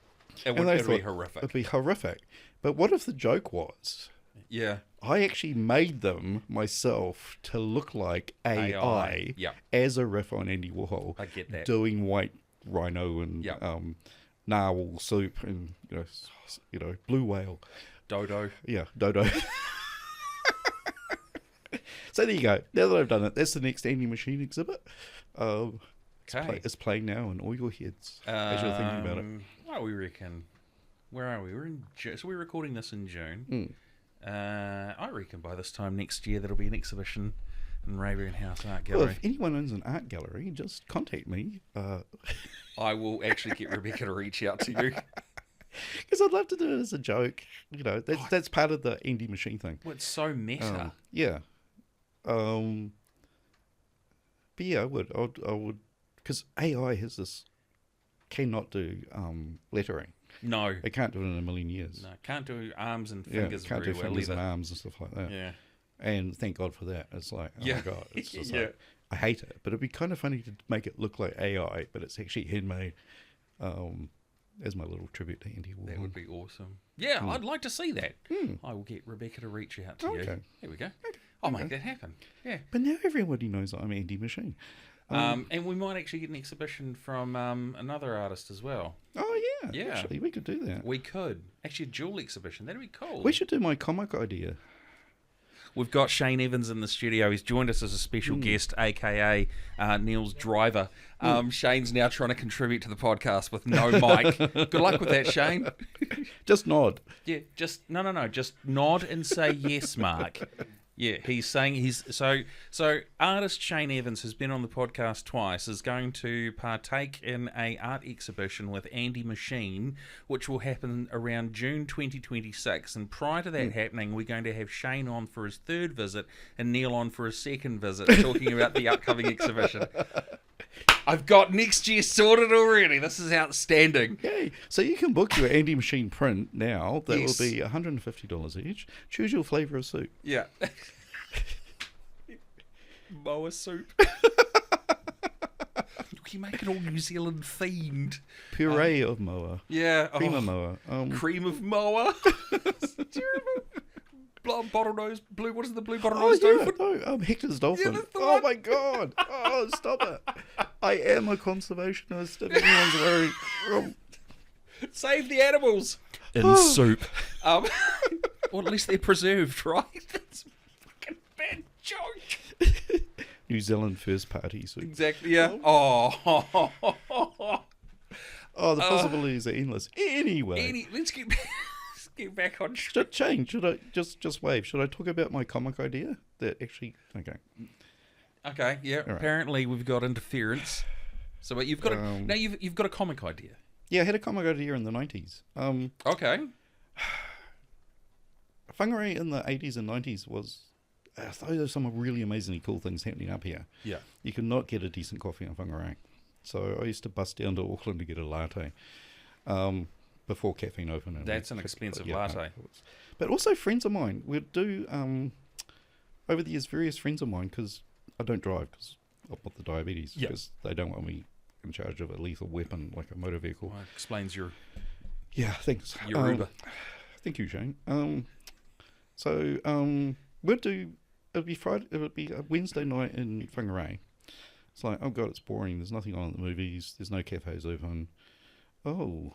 It would be horrific. It'd be horrific. But what if the joke was, I actually made them myself to look like AI. As a riff on Andy Warhol. I get that. Doing white rhino and narwhal soup and, blue whale. Dodo. Yeah, dodo. So there you go. Now that I've done it, that's the next Andy Machine exhibit. It's playing now in all your heads as you're thinking about it. What do we reckon? Where are we? We're in June. So we're recording this in June. I reckon by this time next year there'll be an exhibition in Rayburn House Art Gallery. Well, if anyone owns an art gallery, just contact me. I will actually get Rebecca to reach out to you. Because I'd love to do it as a joke. That's part of the Andy Machine thing. Well, it's so meta. Yeah. But yeah, I would, because AI has this, cannot do lettering. No. It can't do it in a million years. No, can't do arms and fingers can't very do well fingers either. and arms and stuff like that. Yeah. And thank God for that. It's like, oh my God. It's just like, I hate it. But it'd be kind of funny to make it look like AI, but it's actually handmade. As my little tribute to Andy Warhol. That would be awesome. Yeah, I'd like to see that. I will get Rebecca to reach out to you. There we go. I'll make that happen. Yeah. But now everybody knows I'm Andy Machine. And we might actually get an exhibition from another artist as well. Oh, yeah. Actually, we could do that. We could. Actually, a dual exhibition. That'd be cool. We should do my comic idea. We've got Shane Evans in the studio. He's joined us as a special guest, a.k.a. Neil's driver. Shane's now trying to contribute to the podcast with no mic. Good luck with that, Shane. Just nod. Yeah, no. Just nod and say yes, Mark. Yeah, he's saying so artist Shane Evans has been on the podcast twice, is going to partake in a art exhibition with Andy Machine, which will happen around June 2026. And prior to that happening, we're going to have Shane on for his third visit and Neil on for his second visit, talking about the upcoming exhibition. I've got next year sorted already. This is outstanding. Yay. So you can book your Andy Machine print now. That will be $150 each. Choose your flavour of soup. Yeah. Moa soup. you make it all New Zealand themed. Puree of moa. Yeah. Cream of moa. Cream of moa. It's terrible. Bottlenose blue. What is the blue Oh, bottlenose yeah. dolphin? No, Hector's dolphin. that's the Oh, one. my God. Oh, stop it. I am a conservationist. If anyone's worried. Save the animals. In soup. Well, at least they're preserved, right? That's a fucking bad joke. New Zealand first party soup. Exactly, yeah. Oh. Oh, the possibilities are endless. Anyway. Let's get back on track. Should change. Should I just wave? Should I talk about my comic idea? That actually, okay. Okay, yeah. right. Apparently we've got interference. So but you've got now you've got a comic idea. Yeah, I had a comic idea in the 90s. Okay. Whangarei in the 80s and 90s was, I thought there were some really amazingly cool things happening up here. Yeah. You could not get a decent coffee in Whangarei. So I used to bust down to Auckland to get a latte before caffeine opened. That's an expensive latte. But also friends of mine would do, over the years, various friends of mine, because I don't drive because I've got the diabetes, because they don't want me in charge of a lethal weapon like a motor vehicle. Well, explains your Thanks. Your Uber. Thank you, Shane. We'd do, it would be a Wednesday night in Whangarei. It's like, oh God, it's boring. There's nothing on at the movies. There's no cafes open. Borders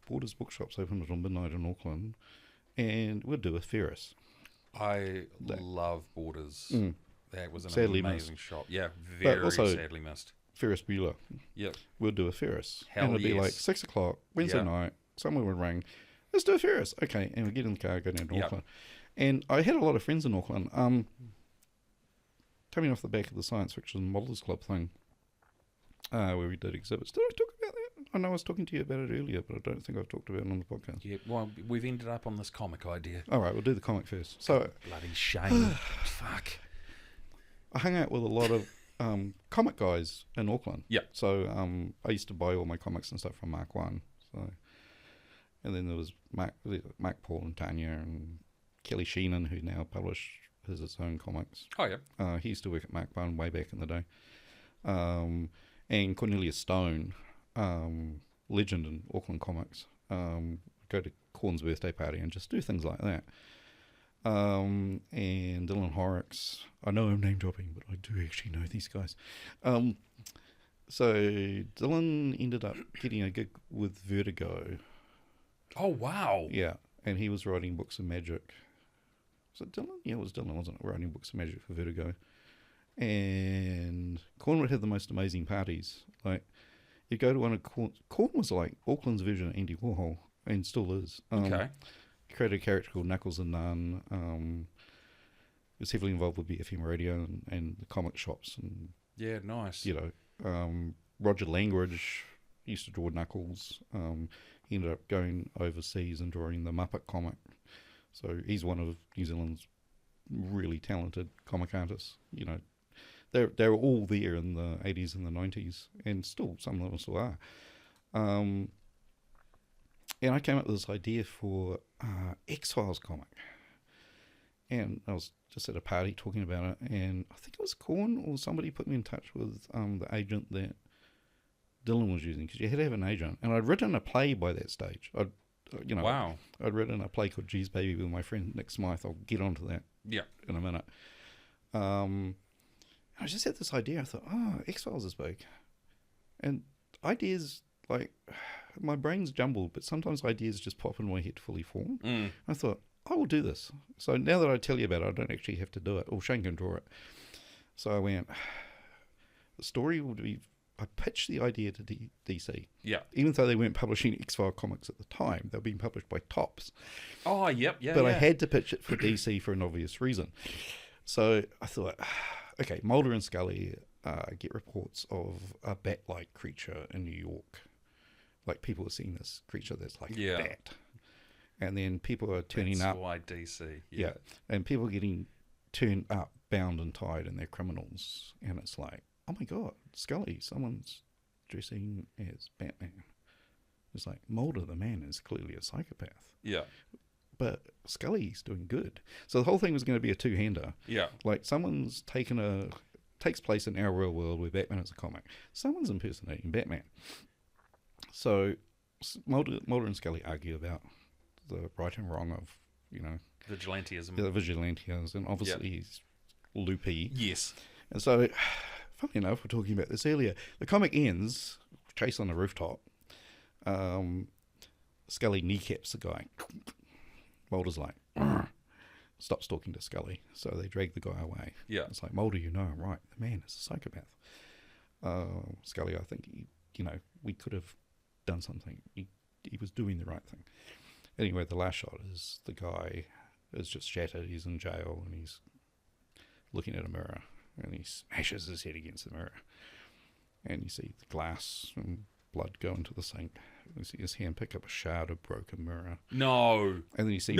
Bookshop's open until midnight in Auckland. And we'd do a Ferris. I love Borders. That was an Sadly amazing missed. shop. Yeah, very also- sadly missed. Ferris Bueller. Yep. We'll do a Ferris. Hell and it'd be yes. like 6 o'clock, Wednesday night, someone would ring, let's do a Ferris. Okay, and we get in the car, go down to Auckland. And I had a lot of friends in Auckland. Coming off the back of the Science Fiction Modelers Club thing, where we did exhibits. Did I talk about that? I know I was talking to you about it earlier, but I don't think I've talked about it on the podcast. Yeah, well, we've ended up on this comic idea. All right, we'll do the comic first. So Bloody shame. Fuck. I hung out with a lot of comic guys in Auckland. Yeah. So I used to buy all my comics and stuff from Mark One. So, and then there was Mark Paul and Tanya and Kelly Sheenan, who now publishes his own comics. Oh, yeah. He used to work at Mark One way back in the day. And Cornelius Stone, legend in Auckland comics, go to Corn's birthday party and just do things like that. And Dylan Horrocks, I know I'm name dropping, but I do actually know these guys. So Dylan ended up getting a gig with Vertigo. Oh, wow. Yeah, and he was writing books of magic. Was it Dylan? Yeah, it was Dylan, wasn't it? Writing books of magic for Vertigo. And Corn had the most amazing parties. Like, you go to one of Corn was like Auckland's version of Andy Warhol, and still is. Okay. Created a character called Knuckles and Nunn. Was heavily involved with BFM radio and the comic shops, and Yeah, nice. Roger Langridge used to draw Knuckles. He ended up going overseas and drawing the Muppet comic. So he's one of New Zealand's really talented comic artists. You know, they were all there in the 80s and the 90s, and still some of them still are. And I came up with this idea for X-Files comic. And I was just at a party talking about it, and I think it was Corn or somebody put me in touch with the agent that Dylan was using, because you had to have an agent. And I'd written a play by that stage. Wow. I'd written a play called G's Baby with my friend Nick Smythe. I'll get onto that in a minute. I just had this idea. I thought, X-Files is big. And ideas, like, my brain's jumbled, but sometimes ideas just pop in my head fully formed. I thought, I will do this. So now that I tell you about it, I don't actually have to do it. Or Shane can draw it. So I went, the story would be, I pitched the idea to DC. Yeah. Even though they weren't publishing X-File comics at the time, they were being published by Topps. Oh, yep, yeah. But I had to pitch it for DC for an obvious reason. So I thought, okay, Mulder and Scully get reports of a bat-like creature in New York. Like, people are seeing this creature that's like a bat. And then people are turning up. That's why DC. Yeah. And people are getting turned up, bound and tied, and they're criminals. And it's like, oh my God, Scully, someone's dressing as Batman. It's like, Mulder, the man, is clearly a psychopath. Yeah. But Scully's doing good. So the whole thing was going to be a two-hander. Yeah. Like, someone's taken a takes place in our real world where Batman is a comic. Someone's impersonating Batman. So Mulder and Scully argue about the right and wrong of, Vigilantism. the vigilantes, and obviously he's loopy. Yes. And so, funny enough, we're talking about this earlier. The comic ends, chase on the rooftop. Scully kneecaps the guy. Mulder's like, stops talking to Scully. So they drag the guy away. Yeah. It's like, Mulder, I'm right. The man is a psychopath. Scully, I think, we could have done something. He was doing the right thing. Anyway, the last shot is the guy is just shattered. He's in jail and he's looking at a mirror and he smashes his head against the mirror. And you see the glass and blood go into the sink. You see his hand pick up a shard of broken mirror. No. And then you see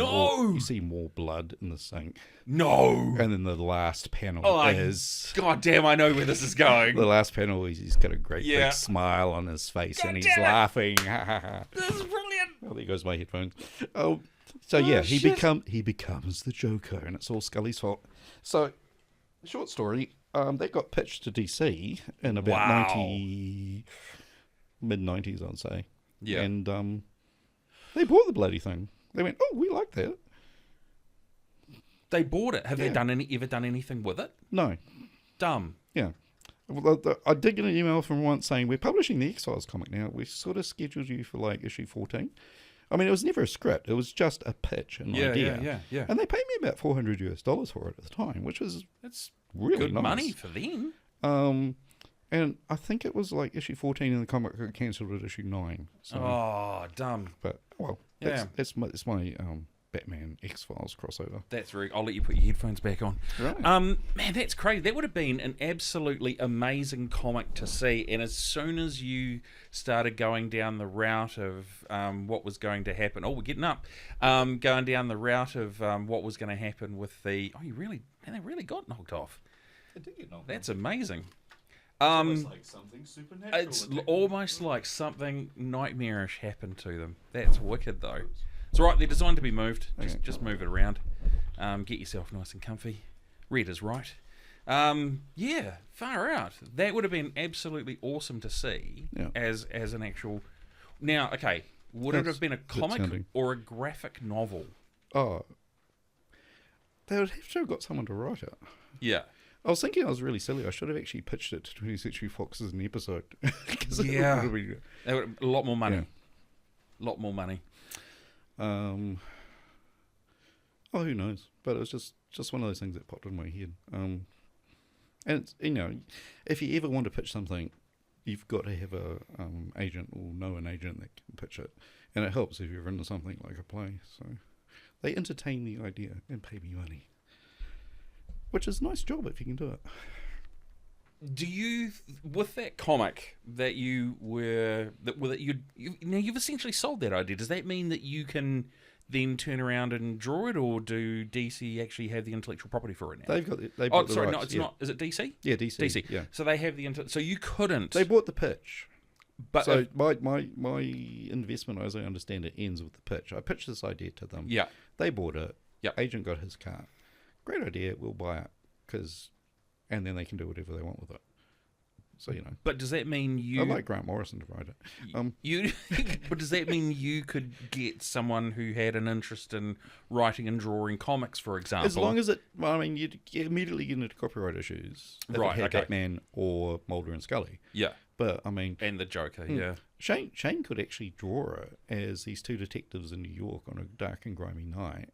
more blood in the sink. No. And then the last panel is... God damn, I know where this is going. The last panel, he's got a great big smile on his face and he's laughing. This is brilliant. Oh, there goes my headphones. He becomes the Joker, and it's all Scully's fault. So, short story, they got pitched to DC in about mid-90s, I'd say. Yeah. And they bought the bloody thing. They went, oh, we like that. They bought it. Have they ever done anything with it? No. Dumb. Yeah. Well, I did get an email from once saying, we're publishing the X-Files comic now. We sort of scheduled you for like issue 14. I mean, it was never a script. It was just a pitch, an idea. Yeah. And they paid me about $400 for it at the time, which was really good nice. money for them. And I think it was like issue 14 and the comic got cancelled at issue 9. So, oh, dumb. But, that's my Batman X-Files crossover. That's very... I'll let you put your headphones back on. Right. Man, that's crazy. That would have been an absolutely amazing comic to see. And as soon as you started going down the route of what was going to happen... Oh, we're getting up. Going down the route of what was going to happen with the... Oh, they really got knocked off. They did get knocked off. That's amazing. It's almost like something supernatural. It's almost like something nightmarish happened to them. That's wicked, though. It's all right. They're designed to be moved. Just move it around. Get yourself nice and comfy. Red is right. Yeah, far out. That would have been absolutely awesome to see as an actual... Now, okay, would it have been a comic or a graphic novel? Oh, they would have to have got someone to write it. Yeah. I was thinking I was really silly. I should have actually pitched it to 20th Century Fox as an episode. Yeah. A lot more money. Yeah. A lot more money. Who knows? But it was just one of those things that popped in my head. And it's, if you ever want to pitch something, you've got to have a agent or know an agent that can pitch it, and it helps if you've written something like a play. So they entertain the idea and pay me money, which is a nice job if you can do it. Do you, with that comic that you've essentially sold that idea? Does that mean that you can then turn around and draw it, or do DC actually have the intellectual property for it now? They've got the rights, no, it's not. Is it DC? Yeah, DC. DC. Yeah. So they have the so you couldn't. They bought the pitch. But so my investment, as I understand it, ends with the pitch. I pitched this idea to them. Yeah. They bought it. Yeah. Agent got his cut. Great idea. We'll buy it and then they can do whatever they want with it. So But does that mean you? I like Grant Morrison to write it. But does that mean you could get someone who had an interest in writing and drawing comics, for example? As long as you'd immediately get into copyright issues. If it had Batman or Mulder and Scully. Yeah. But and the Joker, yeah. Shane could actually draw it as these two detectives in New York on a dark and grimy night,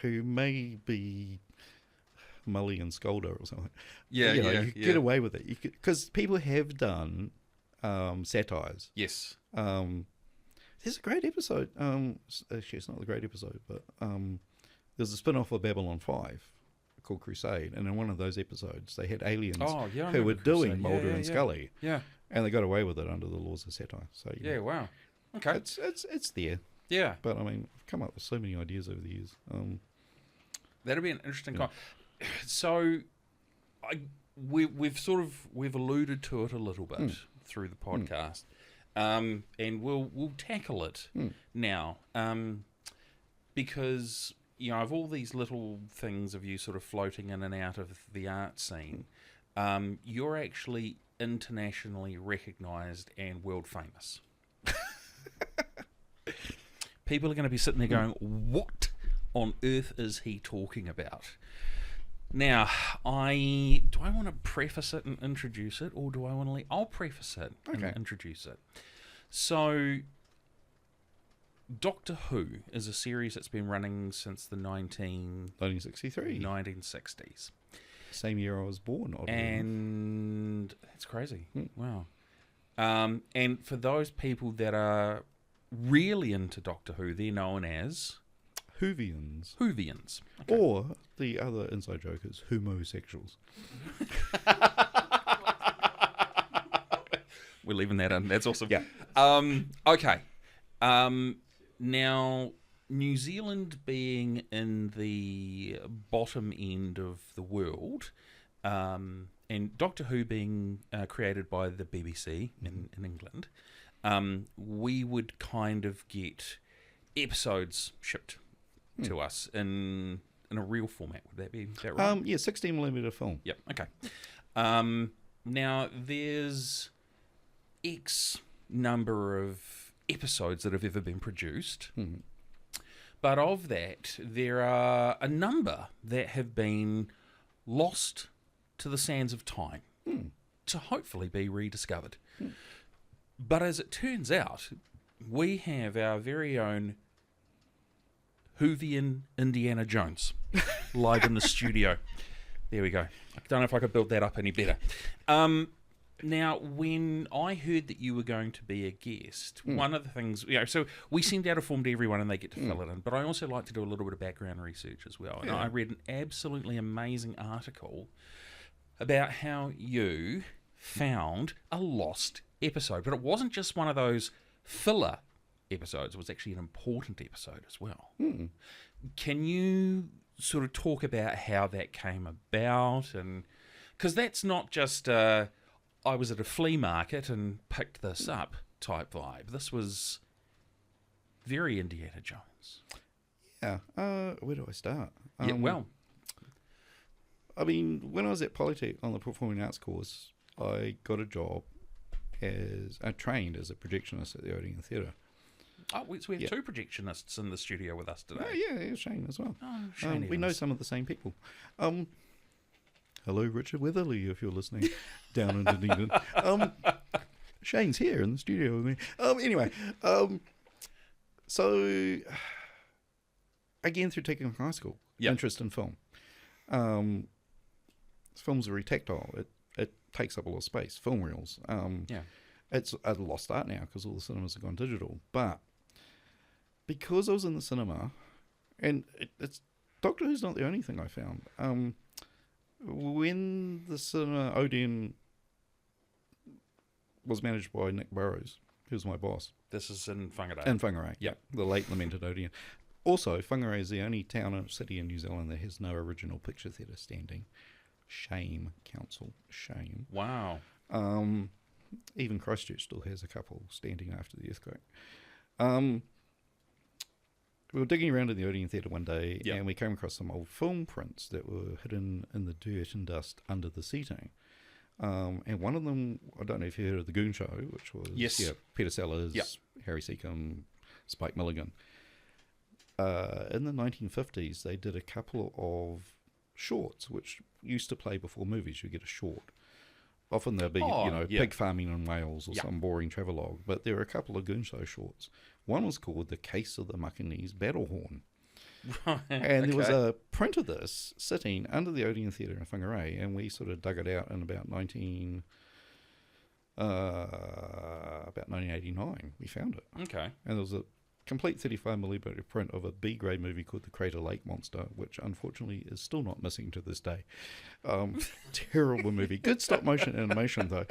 who may be Mully and Scolder or something. Yeah, you get away with it because people have done satires. Yes. There's a great episode. Actually, it's not the great episode, but there's a spin-off of Babylon 5 called Crusade, and in one of those episodes, they had aliens who were doing Mulder and Scully. Yeah. And they got away with it under the laws of satire. So wow. Okay. It's there. Yeah. But I mean, I've come up with so many ideas over the years. That'd be an interesting So, we've alluded to it a little bit through the podcast, and we'll tackle it now, because of all these little things of you sort of floating in and out of the art scene. you're actually internationally recognised and world famous. People are going to be sitting there going, what on earth is he talking about? Now, do I want to preface it and introduce it, or do I want to I'll preface it and introduce it. So, Doctor Who is a series that's been running since the 1963. 1960s. Same year I was born. And that's crazy. Wow. And for those people that are really into Doctor Who, they're known as Whovians. Whovians. Okay. Or the other inside joke is homosexuals. We're leaving that in. That's awesome. Yeah. Okay. Now, New Zealand being in the bottom end of the world, and Doctor Who being created by the BBC in England, we would kind of get episodes shipped to us in a real format. Would that be that right? Yeah, 16mm film. Yep. Okay. Now there's X number of episodes that have ever been produced, but of that, there are a number that have been lost to the sands of time to hopefully be rediscovered. But as it turns out, we have our very own Whovian Indiana Jones live in the studio. There we go. I don't know if I could build that up any better. Now, when I heard that you were going to be a guest, one of the things, so we send out a form to everyone and they get to fill it in, but I also like to do a little bit of background research as well. And I read an absolutely amazing article about how you found a lost episode, but it wasn't just one of those filler episodes. It was actually an important episode as well. Can you sort of talk about how that came about? And because that's not just I was at a flea market and picked this up type vibe. This was very Indiana Jones. Yeah. Where do I start? Yeah, well, I mean, when I was at Polytech on the Performing Arts course, I got a job I trained as a projectionist at the Odeon Theatre. Oh, so we have two projectionists in the studio with us today. Oh, yeah, Shane as well. Oh, Shane we know some of the same people. Hello, Richard Weatherly, if you're listening down in Dunedin. Shane's here in the studio with me. Anyway, so again, through taking high school, interest in film. Film's very tactile. It takes up a lot of space. Film reels. It's a lost art now because all the cinemas have gone digital. But because I was in the cinema, and it's Doctor Who's not the only thing I found. When the cinema Odeon was managed by Nick Burrows, who was my boss. This is in Whangarei. In Whangarei, the late lamented Odeon. Also, Whangarei is the only town or city in New Zealand that has no original picture theatre standing. Shame, council. Shame. Wow. Even Christchurch still has a couple standing after the earthquake. We were digging around in the Odeon Theatre one day and we came across some old film prints that were hidden in the dirt and dust under the seating. And one of them, I don't know if you heard of The Goon Show, which was Peter Sellers, Harry Seacombe, Spike Milligan. In the 1950s, they did a couple of shorts, which used to play before movies. You get a short. Often there'll be, pig farming in Wales or some boring travelogue. But there are a couple of Goon Show shorts. One was called The Case of the Muckanees Battle Horn. Right, and there was a print of this sitting under the Odeon Theatre in Whangarei, and we sort of dug it out in about 1989. We found it. Okay. And there was a complete 35mm print of a B-grade movie called The Crater Lake Monster, which unfortunately is still not missing to this day. Terrible movie. Good stop motion animation though.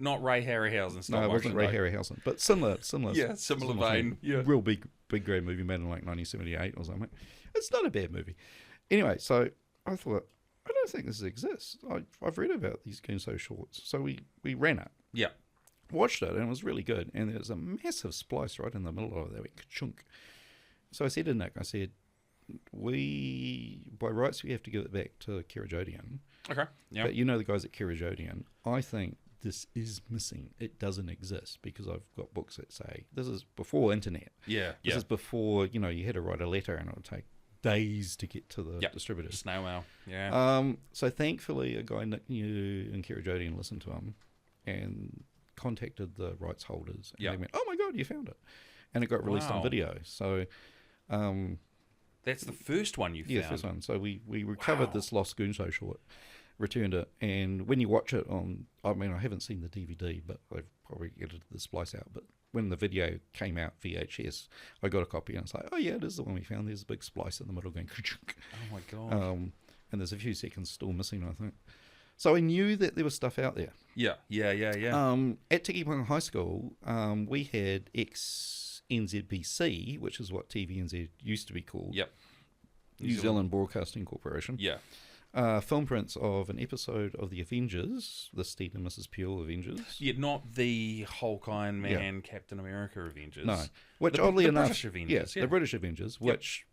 Not Ray Harryhausen stop motion. No, it wasn't Ray Harryhausen, but similar. Yeah, similar vein. Yeah. Real big grade movie made in like 1978 or something. It's not a bad movie. Anyway, so I thought, I don't think this exists. I've read about these Goon Show shorts, so we ran it. Yeah. Watched it, and it was really good. And there was a massive splice right in the middle of it that went ka-chunk. So I said, by rights, we have to give it back to Kerridge Odeon. Okay. Yeah. But you know the guys at Kerajodian, I think this is missing. It doesn't exist because I've got books that say this is before internet. Yeah. This is before, you know, you had to write a letter and it would take days to get to the distributors. Snail mail. Yeah. So thankfully a guy Nick knew in Kerajodian listened to him and contacted the rights holders and they went, oh my God, you found it. And it got released on video. So that's the first one you found? Yeah, first one. So we recovered this Lost Goonshow short, returned it, and when you watch it on, I mean, I haven't seen the DVD, but I've probably edited the splice out, but when the video came out VHS, I got a copy and it's like, oh yeah, it is the one we found. There's a big splice in the middle going, oh my God. And there's a few seconds still missing, I think. So I knew that there was stuff out there. Yeah. At Tikipunga High School, we had NZBC, which is what TVNZ used to be called. Yep. New Zealand Broadcasting Corporation. Yeah. Film prints of an episode of The Avengers, the Steve and Mrs. Peel Avengers. Yeah, not the Hulk, Iron Man, Captain America Avengers. No. Which the, oddly the enough... British Avengers. the British Avengers, which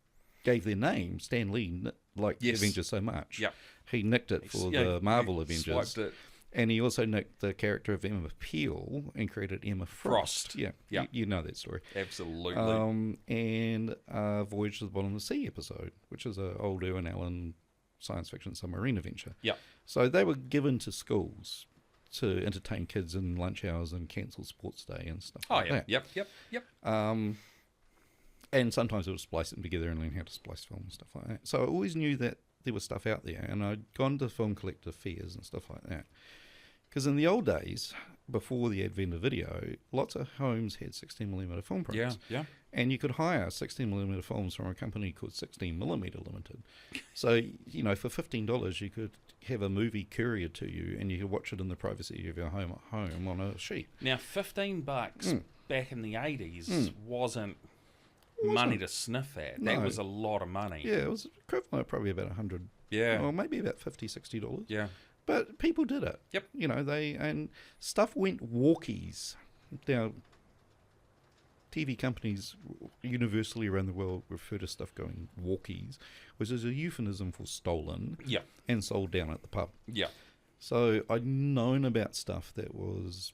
gave their name, Stan Lee, like the Avengers so much. Yep. He nicked it for the Marvel Avengers. Swiped it. And he also nicked the character of Emma Peel and created Emma Frost. Yeah. You know that story. Absolutely. And Voyage to the Bottom of the Sea episode, which is an old Irwin Allen science fiction submarine adventure. Yeah. So they were given to schools to entertain kids in lunch hours and cancel sports day and stuff like that. Yep. And sometimes it would splice them together and learn how to splice film and stuff like that. So I always knew that there was stuff out there, and I'd gone to film collector fairs and stuff like that. Because in the old days, before the advent of video, lots of homes had 16mm film prints. Yeah. And you could hire 16mm films from a company called 16mm Limited. So, you know, for $15, you could have a movie couriered to you and you could watch it in the privacy of your home at home on a sheet. Now, $15 back in the 80s wasn't money to sniff at. That was a lot of money. Yeah, it was equivalent of probably about $100. Yeah. Or maybe about $50, $60. Yeah. But people did it. Yep. You know, and stuff went walkies. Now, TV companies universally around the world refer to stuff going walkies, which is a euphemism for stolen and sold down at the pub. Yeah. So I'd known about stuff that was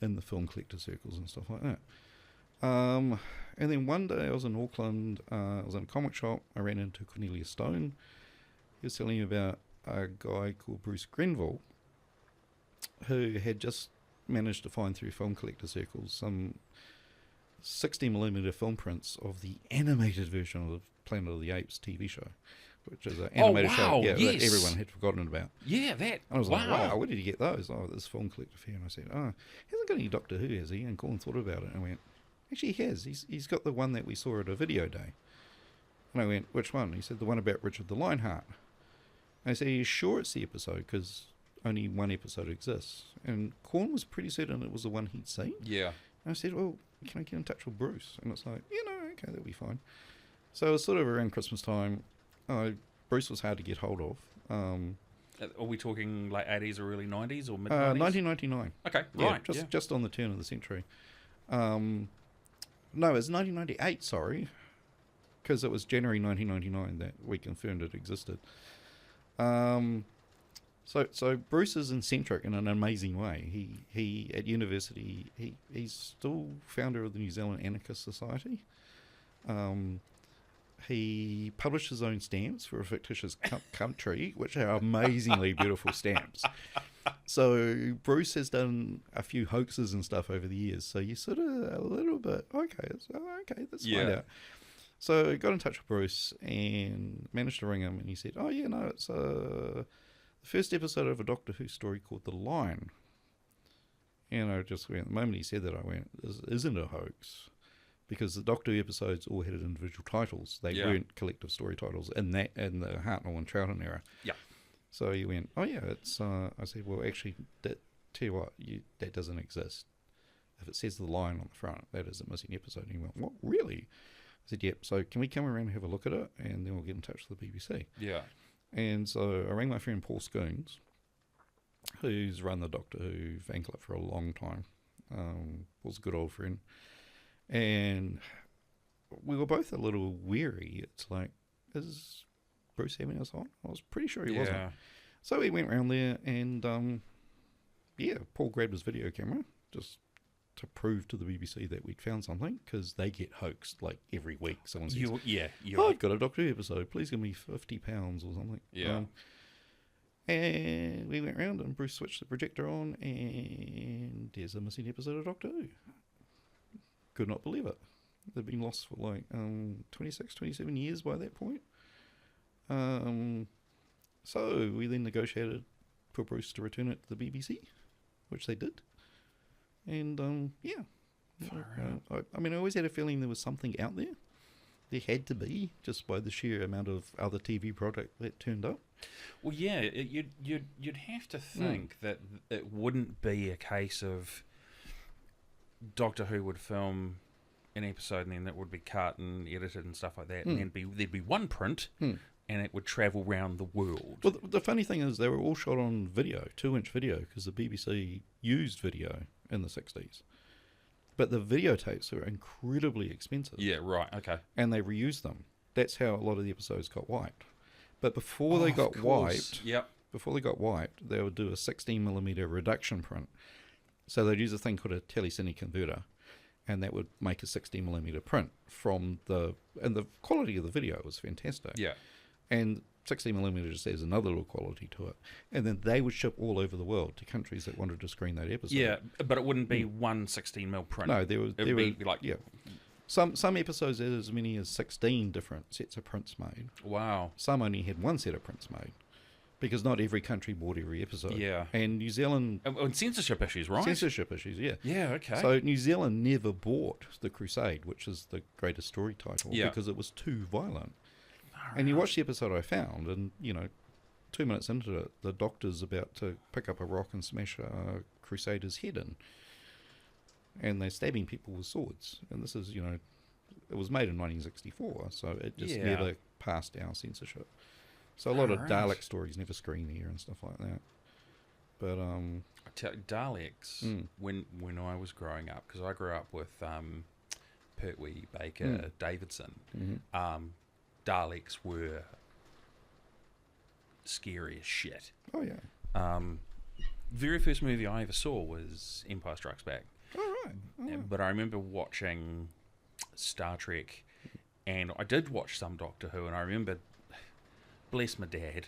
in the film collector circles and stuff like that. And then one day I was in Auckland, I was in a comic shop, I ran into Cornelius Stone. He was telling me about a guy called Bruce Grenville who had just managed to find through film collector circles some 60mm film prints of the animated version of the Planet of the Apes TV show, which is an animated show that everyone had forgotten about. Yeah, that. I was like, wow, where did you get those? Oh, this film collector fair. And I said, he hasn't got any Doctor Who, has he? And Colin thought about it and went, actually he has. He's got the one that we saw at a video day. And I went, which one? He said, the one about Richard the Lionheart. And I said, are you sure it's the episode? Because only one episode exists. And Corn was pretty certain it was the one he'd seen. Yeah. And I said, well, can I get in touch with Bruce? And it's like, okay, that'll be fine. So it was sort of around Christmas time. Bruce was hard to get hold of. Are we talking like 80s or early 90s or mid-90s? 1999. Okay, yeah, right. Just on the turn of the century. No, it's 1998, sorry. Because it was January 1999 that we confirmed it existed. So Bruce is eccentric in an amazing way. He at university, he's still founder of the New Zealand Anarchist Society. He published his own stamps for a fictitious country, which are amazingly beautiful stamps. So Bruce has done a few hoaxes and stuff over the years. So you sort of a little bit, okay, let's find out. So I got in touch with Bruce and managed to ring him, and he said, oh yeah, no, it's the first episode of a Doctor Who story called The Line. And I just went, the moment he said that, I went, this isn't a hoax. Because the Doctor Who episodes all had individual titles. They weren't collective story titles in the Hartnell and Troughton era. Yeah. So he went, oh yeah, it's, I said, well actually, tell you what, that doesn't exist. If it says The Line on the front, that is a missing episode. And he went, what, really? I said, yep, so can we come around and have a look at it, and then we'll get in touch with the BBC. Yeah. And so I rang my friend Paul Scoons, who's run the Doctor Who fan club for a long time. Was a good old friend. And we were both a little weary. It's like, is Bruce having us on? I was pretty sure he wasn't. So we went round there and, Paul grabbed his video camera just to prove to the BBC that we'd found something, because they get hoaxed like every week. Someone says, I've got a Doctor Who episode, please give me £50 or something. Yeah. And we went round and Bruce switched the projector on and there's a missing episode of Doctor Who. Could not believe it. They've been lost for like 26, 27 years by that point. So we then negotiated for Bruce to return it to the BBC, which they did. And I mean, I always had a feeling there was something out there. There had to be, just by the sheer amount of other TV product that turned up. Well, yeah, you'd have to think that it wouldn't be a case of Doctor Who would film an episode and then that would be cut and edited and stuff like that, and then there'd be one print, and it would travel round the world. Well, the funny thing is they were all shot on video, 2-inch video, because the BBC used video in the 60s. But the videotapes were incredibly expensive. Yeah, right, okay. And they reused them. That's how a lot of the episodes got wiped. But before they got wiped, they would do a 16mm reduction print. So they'd use a thing called a telecine converter, and that would make a 16mm print and the quality of the video was fantastic. Yeah. And 16mm just adds another little quality to it. And then they would ship all over the world to countries that wanted to screen that episode. Yeah, but it wouldn't be one 16mm print. No, there would be like... Yeah. Some episodes had as many as 16 different sets of prints made. Wow. Some only had one set of prints made, because not every country bought every episode. Yeah. And New Zealand... And censorship issues, right? Censorship issues, yeah. Yeah, okay. So New Zealand never bought The Crusade, which is the greatest story title, because it was too violent. And you watch the episode I found, and, 2 minutes into it, the Doctor's about to pick up a rock and smash a Crusader's head in. And they're stabbing people with swords. And this is, it was made in 1964, so it just never passed our censorship. So a lot of Dalek stories never screen here and stuff like that. But I tell you, Daleks, when I was growing up, because I grew up with Pertwee, Baker, Davidson, Daleks were scary as shit. Oh yeah. Very first movie I ever saw was Empire Strikes Back. But I remember watching Star Trek, and I did watch some Doctor Who, and I remember, bless my dad,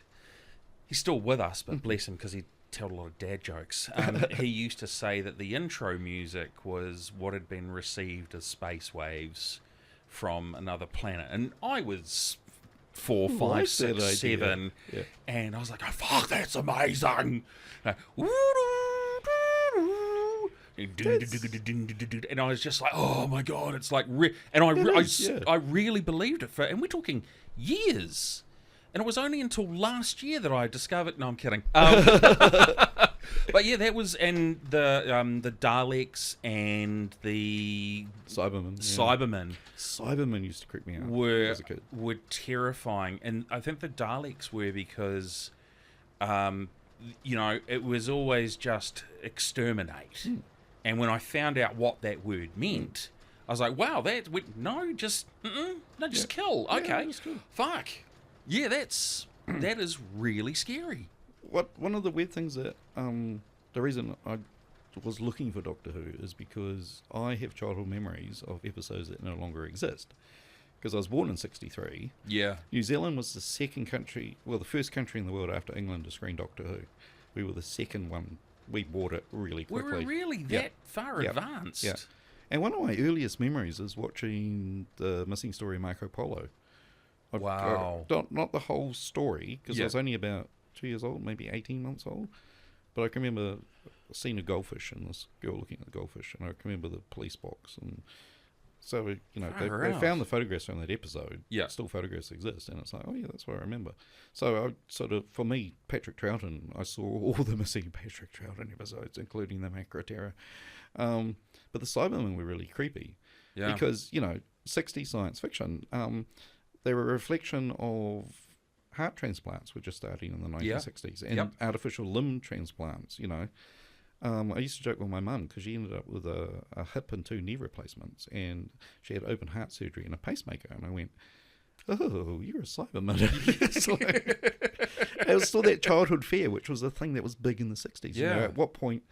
he's still with us, but bless him, because he told a lot of dad jokes. He used to say that the intro music was what had been received as space waves from another planet, and I was 4, 5, 6, 7, and I was like, oh fuck, that's amazing. And I was just like, oh my god, it's like, I really believed it and we're talking years. And it was only until last year that I discovered. No, I'm kidding. But yeah, that was, and the Daleks and the Cybermen. Cybermen used to creep me out as a kid. Were terrifying, and I think the Daleks were because, it was always just exterminate. And when I found out what that word meant, I was like, wow, just kill. Okay, fuck. Yeah, that is really scary. One of the weird things that the reason I was looking for Doctor Who is because I have childhood memories of episodes that no longer exist. Because I was born in '63. Yeah. New Zealand was the the first country in the world after England to screen Doctor Who. We were the second one. We bought it really quickly. We were really that far advanced. Yeah. And one of my earliest memories is watching the missing story of Marco Polo. Wow. Not the whole story, because I was only about 2 years old, maybe 18 months old. But I can remember seeing a goldfish and this girl looking at the goldfish, and I can remember the police box. And so, they found the photographs from that episode. Yeah. Still photographs exist, and it's like, oh yeah, that's what I remember. So for me, Patrick Troughton, I saw all the missing Patrick Troughton episodes, including the Macra Terror. But the Cybermen were really creepy. Yeah. Because, 60s science fiction, they were a reflection of heart transplants, which are starting in the 1960s, and artificial limb transplants, I used to joke with my mum because she ended up with a hip and 2 knee replacements, and she had open heart surgery and a pacemaker. And I went, oh, you're a Cyberman. It was still that childhood fear, which was a thing that was big in the 60s. You know, at what point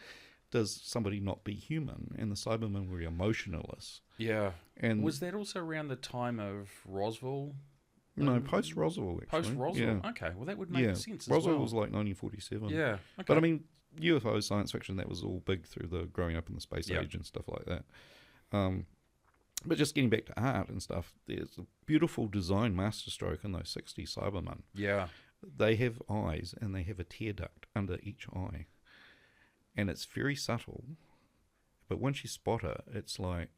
does somebody not be human? And the Cybermen were emotionless. Yeah. And was that also around the time of Roswell? No, post-Roswell, actually. Post-Roswell? Yeah. Okay, well, that would make sense as Roswell well. was like 1947. Yeah, okay. But I mean, UFO science fiction, that was all big through the growing up in the space age and stuff like that. But just getting back to art and stuff, there's a beautiful design masterstroke in those 60s Cybermen. Yeah. They have eyes and they have a tear duct under each eye. And it's very subtle. But once you spot it, it's like,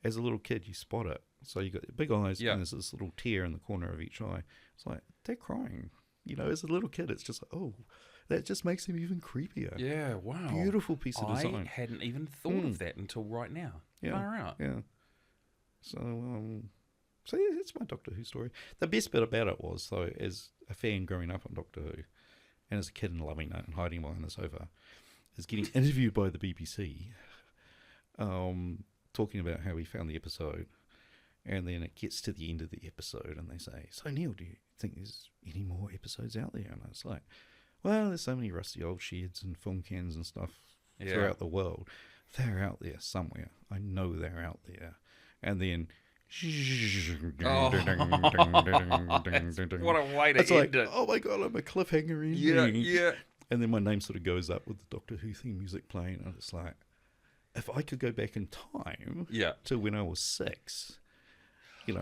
as a little kid, you spot it. So you got big eyes and there's this little tear in the corner of each eye. It's like, they're crying. You know, as a little kid, it's just like, oh, that just makes him even creepier. Yeah, wow. Beautiful piece of design. I hadn't even thought of that until right now. Yeah. Far out. Yeah. So yeah, that's my Doctor Who story. The best bit about it was, though, as a fan growing up on Doctor Who, and as a kid and loving it and hiding behind the sofa, is getting interviewed by the BBC, talking about how he found the episode, and then it gets to the end of the episode, and they say, "So Neil, do you think there's any more episodes out there?" And it's like, well, there's so many rusty old sheds and film cans and stuff throughout the world. They're out there somewhere. I know they're out there. And then what a way to it's end like, it. oh my god, I'm a cliffhanger ending. Yeah. And then my name sort of goes up with the Doctor Who theme music playing, and it's like, if I could go back in time to when I was 6, you know,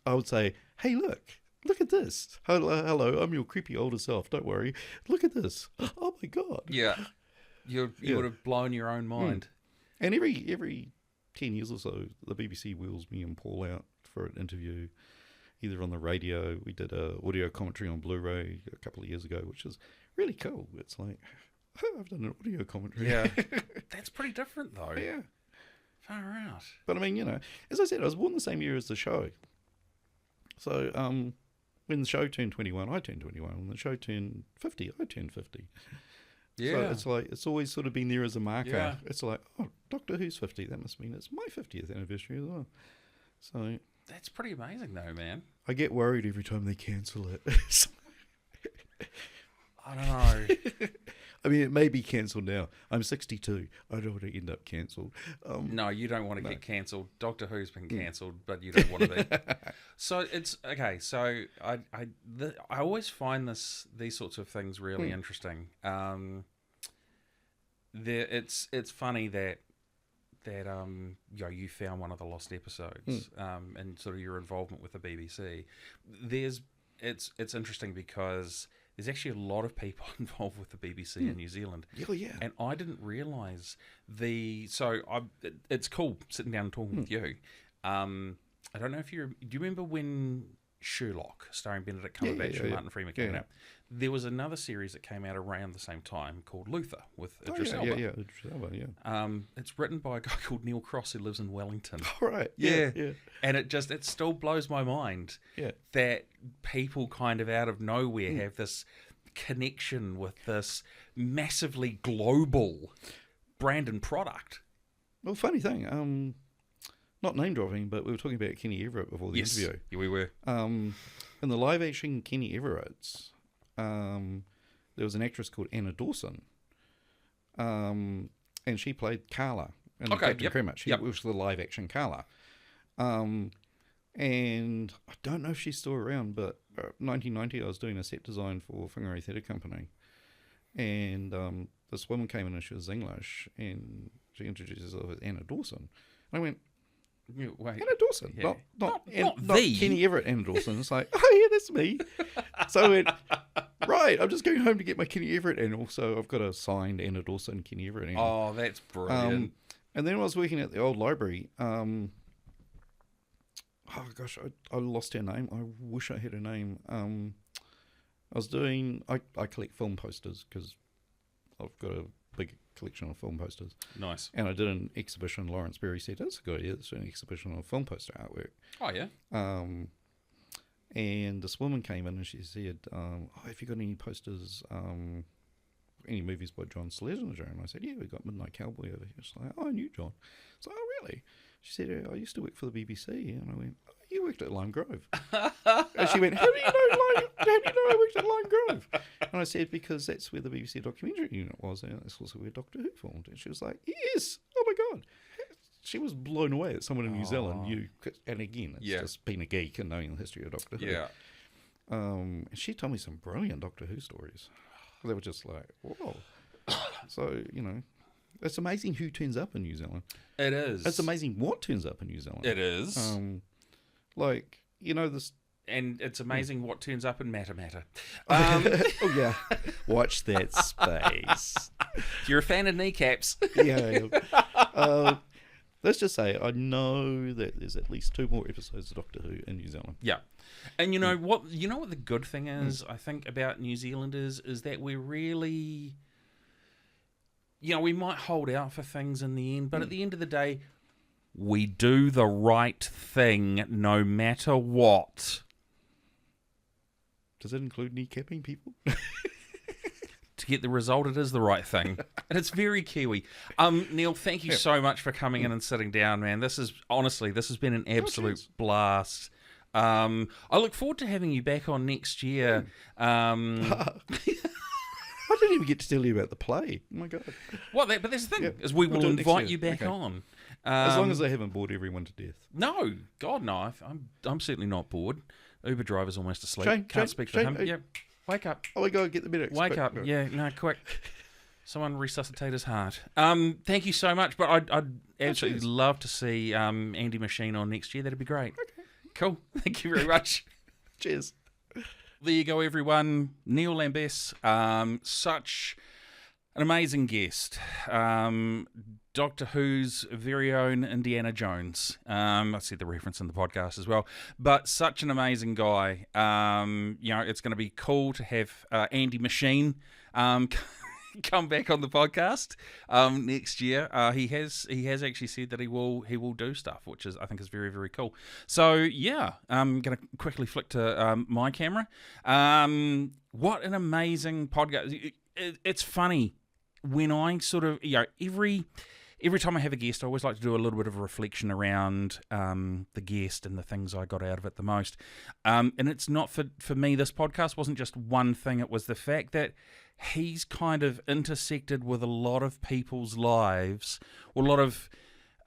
I would say, hey, look at this. Hello, I'm your creepy older self. Don't worry. Look at this. Oh my god. Yeah. You would have blown your own mind. And every 10 years or so, the BBC wheels me and Paul out for an interview, either on the radio. We did a audio commentary on Blu-ray a couple of years ago, which is really cool. It's like, oh, I've done an audio commentary. Yeah. That's pretty different, though. Yeah. Far out. But I mean, you know, as I said, I was born the same year as the show. So, when the show turned 21, I turned 21. When the show turned 50, I turned 50. Yeah. So it's like, it's always sort of been there as a marker. Yeah. It's like, oh, Doctor Who's 50. That must mean it's my 50th anniversary as well. So that's pretty amazing, though, man. I get worried every time they cancel it. I don't know. I mean, it may be cancelled now. I'm 62. I don't want to end up cancelled. No, you don't want to get cancelled. Doctor Who's been cancelled, but you don't want to be. So it's okay. So I always find these sorts of things really interesting. It's funny that you found one of the lost episodes, and sort of your involvement with the BBC. It's interesting because there's actually a lot of people involved with the BBC in New Zealand. Oh, yeah. And I didn't realise it's cool sitting down and talking with you. I don't know if do you remember when Sherlock, starring Benedict Cumberbatch and Martin Freeman, came out? There was another series that came out around the same time called Luther with Idris Elba. Yeah, Idris Elba, yeah. It's written by a guy called Neil Cross who lives in Wellington. All right. Yeah. And it still blows my mind that people kind of out of nowhere have this connection with this massively global brand and product. Well, funny thing, not name dropping, but we were talking about Kenny Everett before the interview. Yeah, we were. In the live action Kenny Everett's, there was an actress called Anna Dawson, and she played Carla in the Captain Cremant. She was the live action Carla. And I don't know if she's still around, but 1990 I was doing a set design for Whangarei Theatre Company, and this woman came in and she was English, and she introduced herself as Anna Dawson. And I went, wait. Anna Dawson, not the Kenny Everett Anna Dawson. It's like, oh yeah, that's me. So I went, right, I'm just going home to get my Kenny Everett, and also I've got a signed Anna Dawson Kenny Everett. Anna. Oh, that's brilliant. And then when I was working at the old library, oh gosh, I lost her name. I wish I had her name. I collect film posters because I've got a big collection of film posters. Nice. And I did an exhibition. Lawrence Berry said, that's a good idea. It's an exhibition of film poster artwork. Oh, yeah. And this woman came in and she said, have you got any posters, any movies by John Schlesinger? And I said, yeah, we've got Midnight Cowboy over here. She's like, oh, I knew John. So, oh, really? She said, I used to work for the BBC. And I went, oh, you worked at Lime Grove. And she went, how do you know I worked at Lime Grove? And I said, because that's where the BBC documentary unit was, and that's also where Doctor Who filmed. And she was like, yes, oh my God. She was blown away that someone in New Zealand knew, and again, it's just being a geek and knowing the history of Doctor Who. Yeah. And she told me some brilliant Doctor Who stories. They were just like, whoa. So, it's amazing who turns up in New Zealand. It is. It's amazing what turns up in New Zealand. It is. This... And it's amazing what turns up in Matter. Oh, yeah. Watch that space. You're a fan of kneecaps. Yeah. Let's just say I know that there's at least 2 more episodes of Doctor Who in New Zealand. Yeah. And you know what the good thing is, I think, about New Zealand is that we're really... we might hold out for things in the end, but at the end of the day, we do the right thing no matter what. Does that include kneecapping people? To get the result, it is the right thing. And it's very Kiwi. Neil, thank you so much for coming in and sitting down, man. This has been an absolute blast. I look forward to having you back on next year. I didn't even get to tell you about the play. Oh my God. But that's the thing, is we will invite you back on. As long as they haven't bored everyone to death. No, God no. I'm certainly not bored. Uber driver's almost asleep. Shane, Can't speak for him. Yep. Wake up. Oh, we go get the medics. Wake up. Yeah, no, quick. Someone resuscitate his heart. Thank you so much. But I'd absolutely love to see Andy Machine on next year. That'd be great. Okay. Cool. Thank you very much. Cheers. There you go, everyone. Neil Lambess. Such an amazing guest. Doctor Who's very own Indiana Jones. I see the reference in the podcast as well. But such an amazing guy. It's going to be cool to have Andy Machine come back on the podcast next year. He has actually said that he will do stuff, which I think is very, very cool. So yeah, I'm going to quickly flick to my camera. What an amazing podcast! It's funny when I sort of every time I have a guest, I always like to do a little bit of a reflection around the guest and the things I got out of it the most. And it's not for me, this podcast wasn't just one thing. It was the fact that he's kind of intersected with a lot of people's lives, or a lot of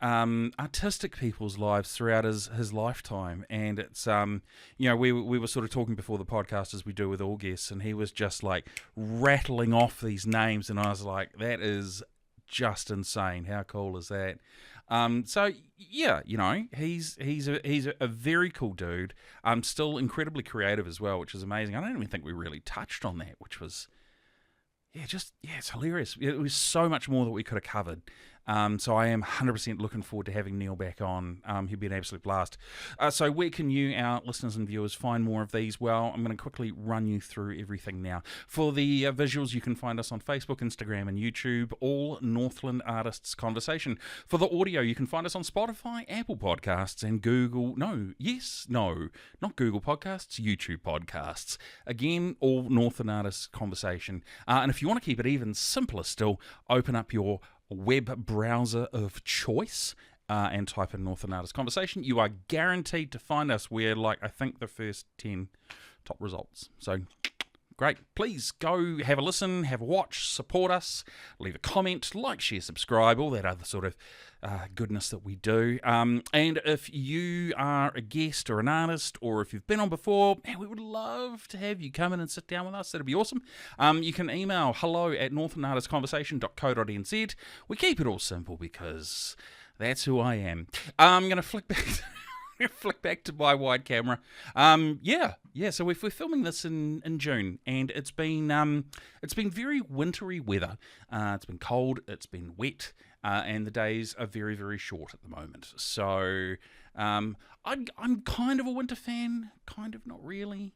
artistic people's lives throughout his lifetime. And it's, we were sort of talking before the podcast, as we do with all guests, and he was just like rattling off these names. And I was like, that is just insane. How cool is that? So yeah, he's a very cool dude. Still incredibly creative as well, which is amazing. I don't even think we really touched on that, which was it's hilarious. It was so much more that we could have covered. So I am 100% looking forward to having Neil back on. He'll be an absolute blast. So where can you, our listeners and viewers, find more of these? Well, I'm going to quickly run you through everything now. For the visuals, you can find us on Facebook, Instagram, and YouTube, all Northland Artists Conversation. For the audio, you can find us on Spotify, Apple Podcasts, and not Google Podcasts, YouTube Podcasts. Again, all Northland Artists Conversation. And if you want to keep it even simpler still, open up your web browser of choice and type in Northern Artist Conversation. You are guaranteed to find us. We're I think the first 10 top results. So great. Please go have a listen, have a watch, support us, leave a comment, like, share, subscribe, all that other sort of goodness that we do. And if you are a guest or an artist, or if you've been on before, man, we would love to have you come in and sit down with us. That'd be awesome. You can email hello@northernartistconversation.co.nz. We keep it all simple because that's who I am. I'm going to flick back to my wide camera. So we're filming this in June, and it's been very wintry weather. It's been cold, it's been wet, and the days are very, very short at the moment. So I'm kind of a winter fan, kind of not really.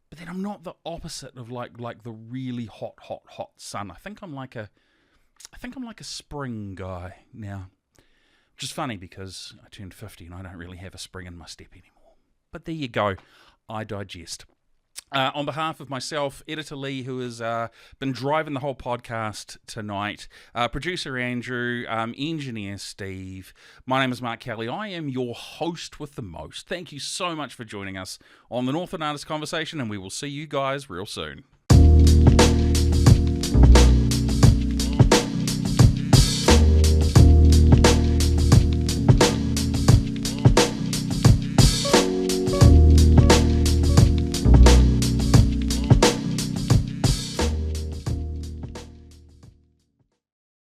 But then I'm not the opposite of like the really hot sun. I think I'm like a spring guy now. Which is funny because I turned 50 and I don't really have a spring in my step anymore. But there you go. I digest. On behalf of myself, Editor Lee, who has been driving the whole podcast tonight, producer Andrew, engineer Steve, my name is Mark Kelly. I am your host with the most. Thank you so much for joining us on the Northland Artist Conversation, and we will see you guys real soon.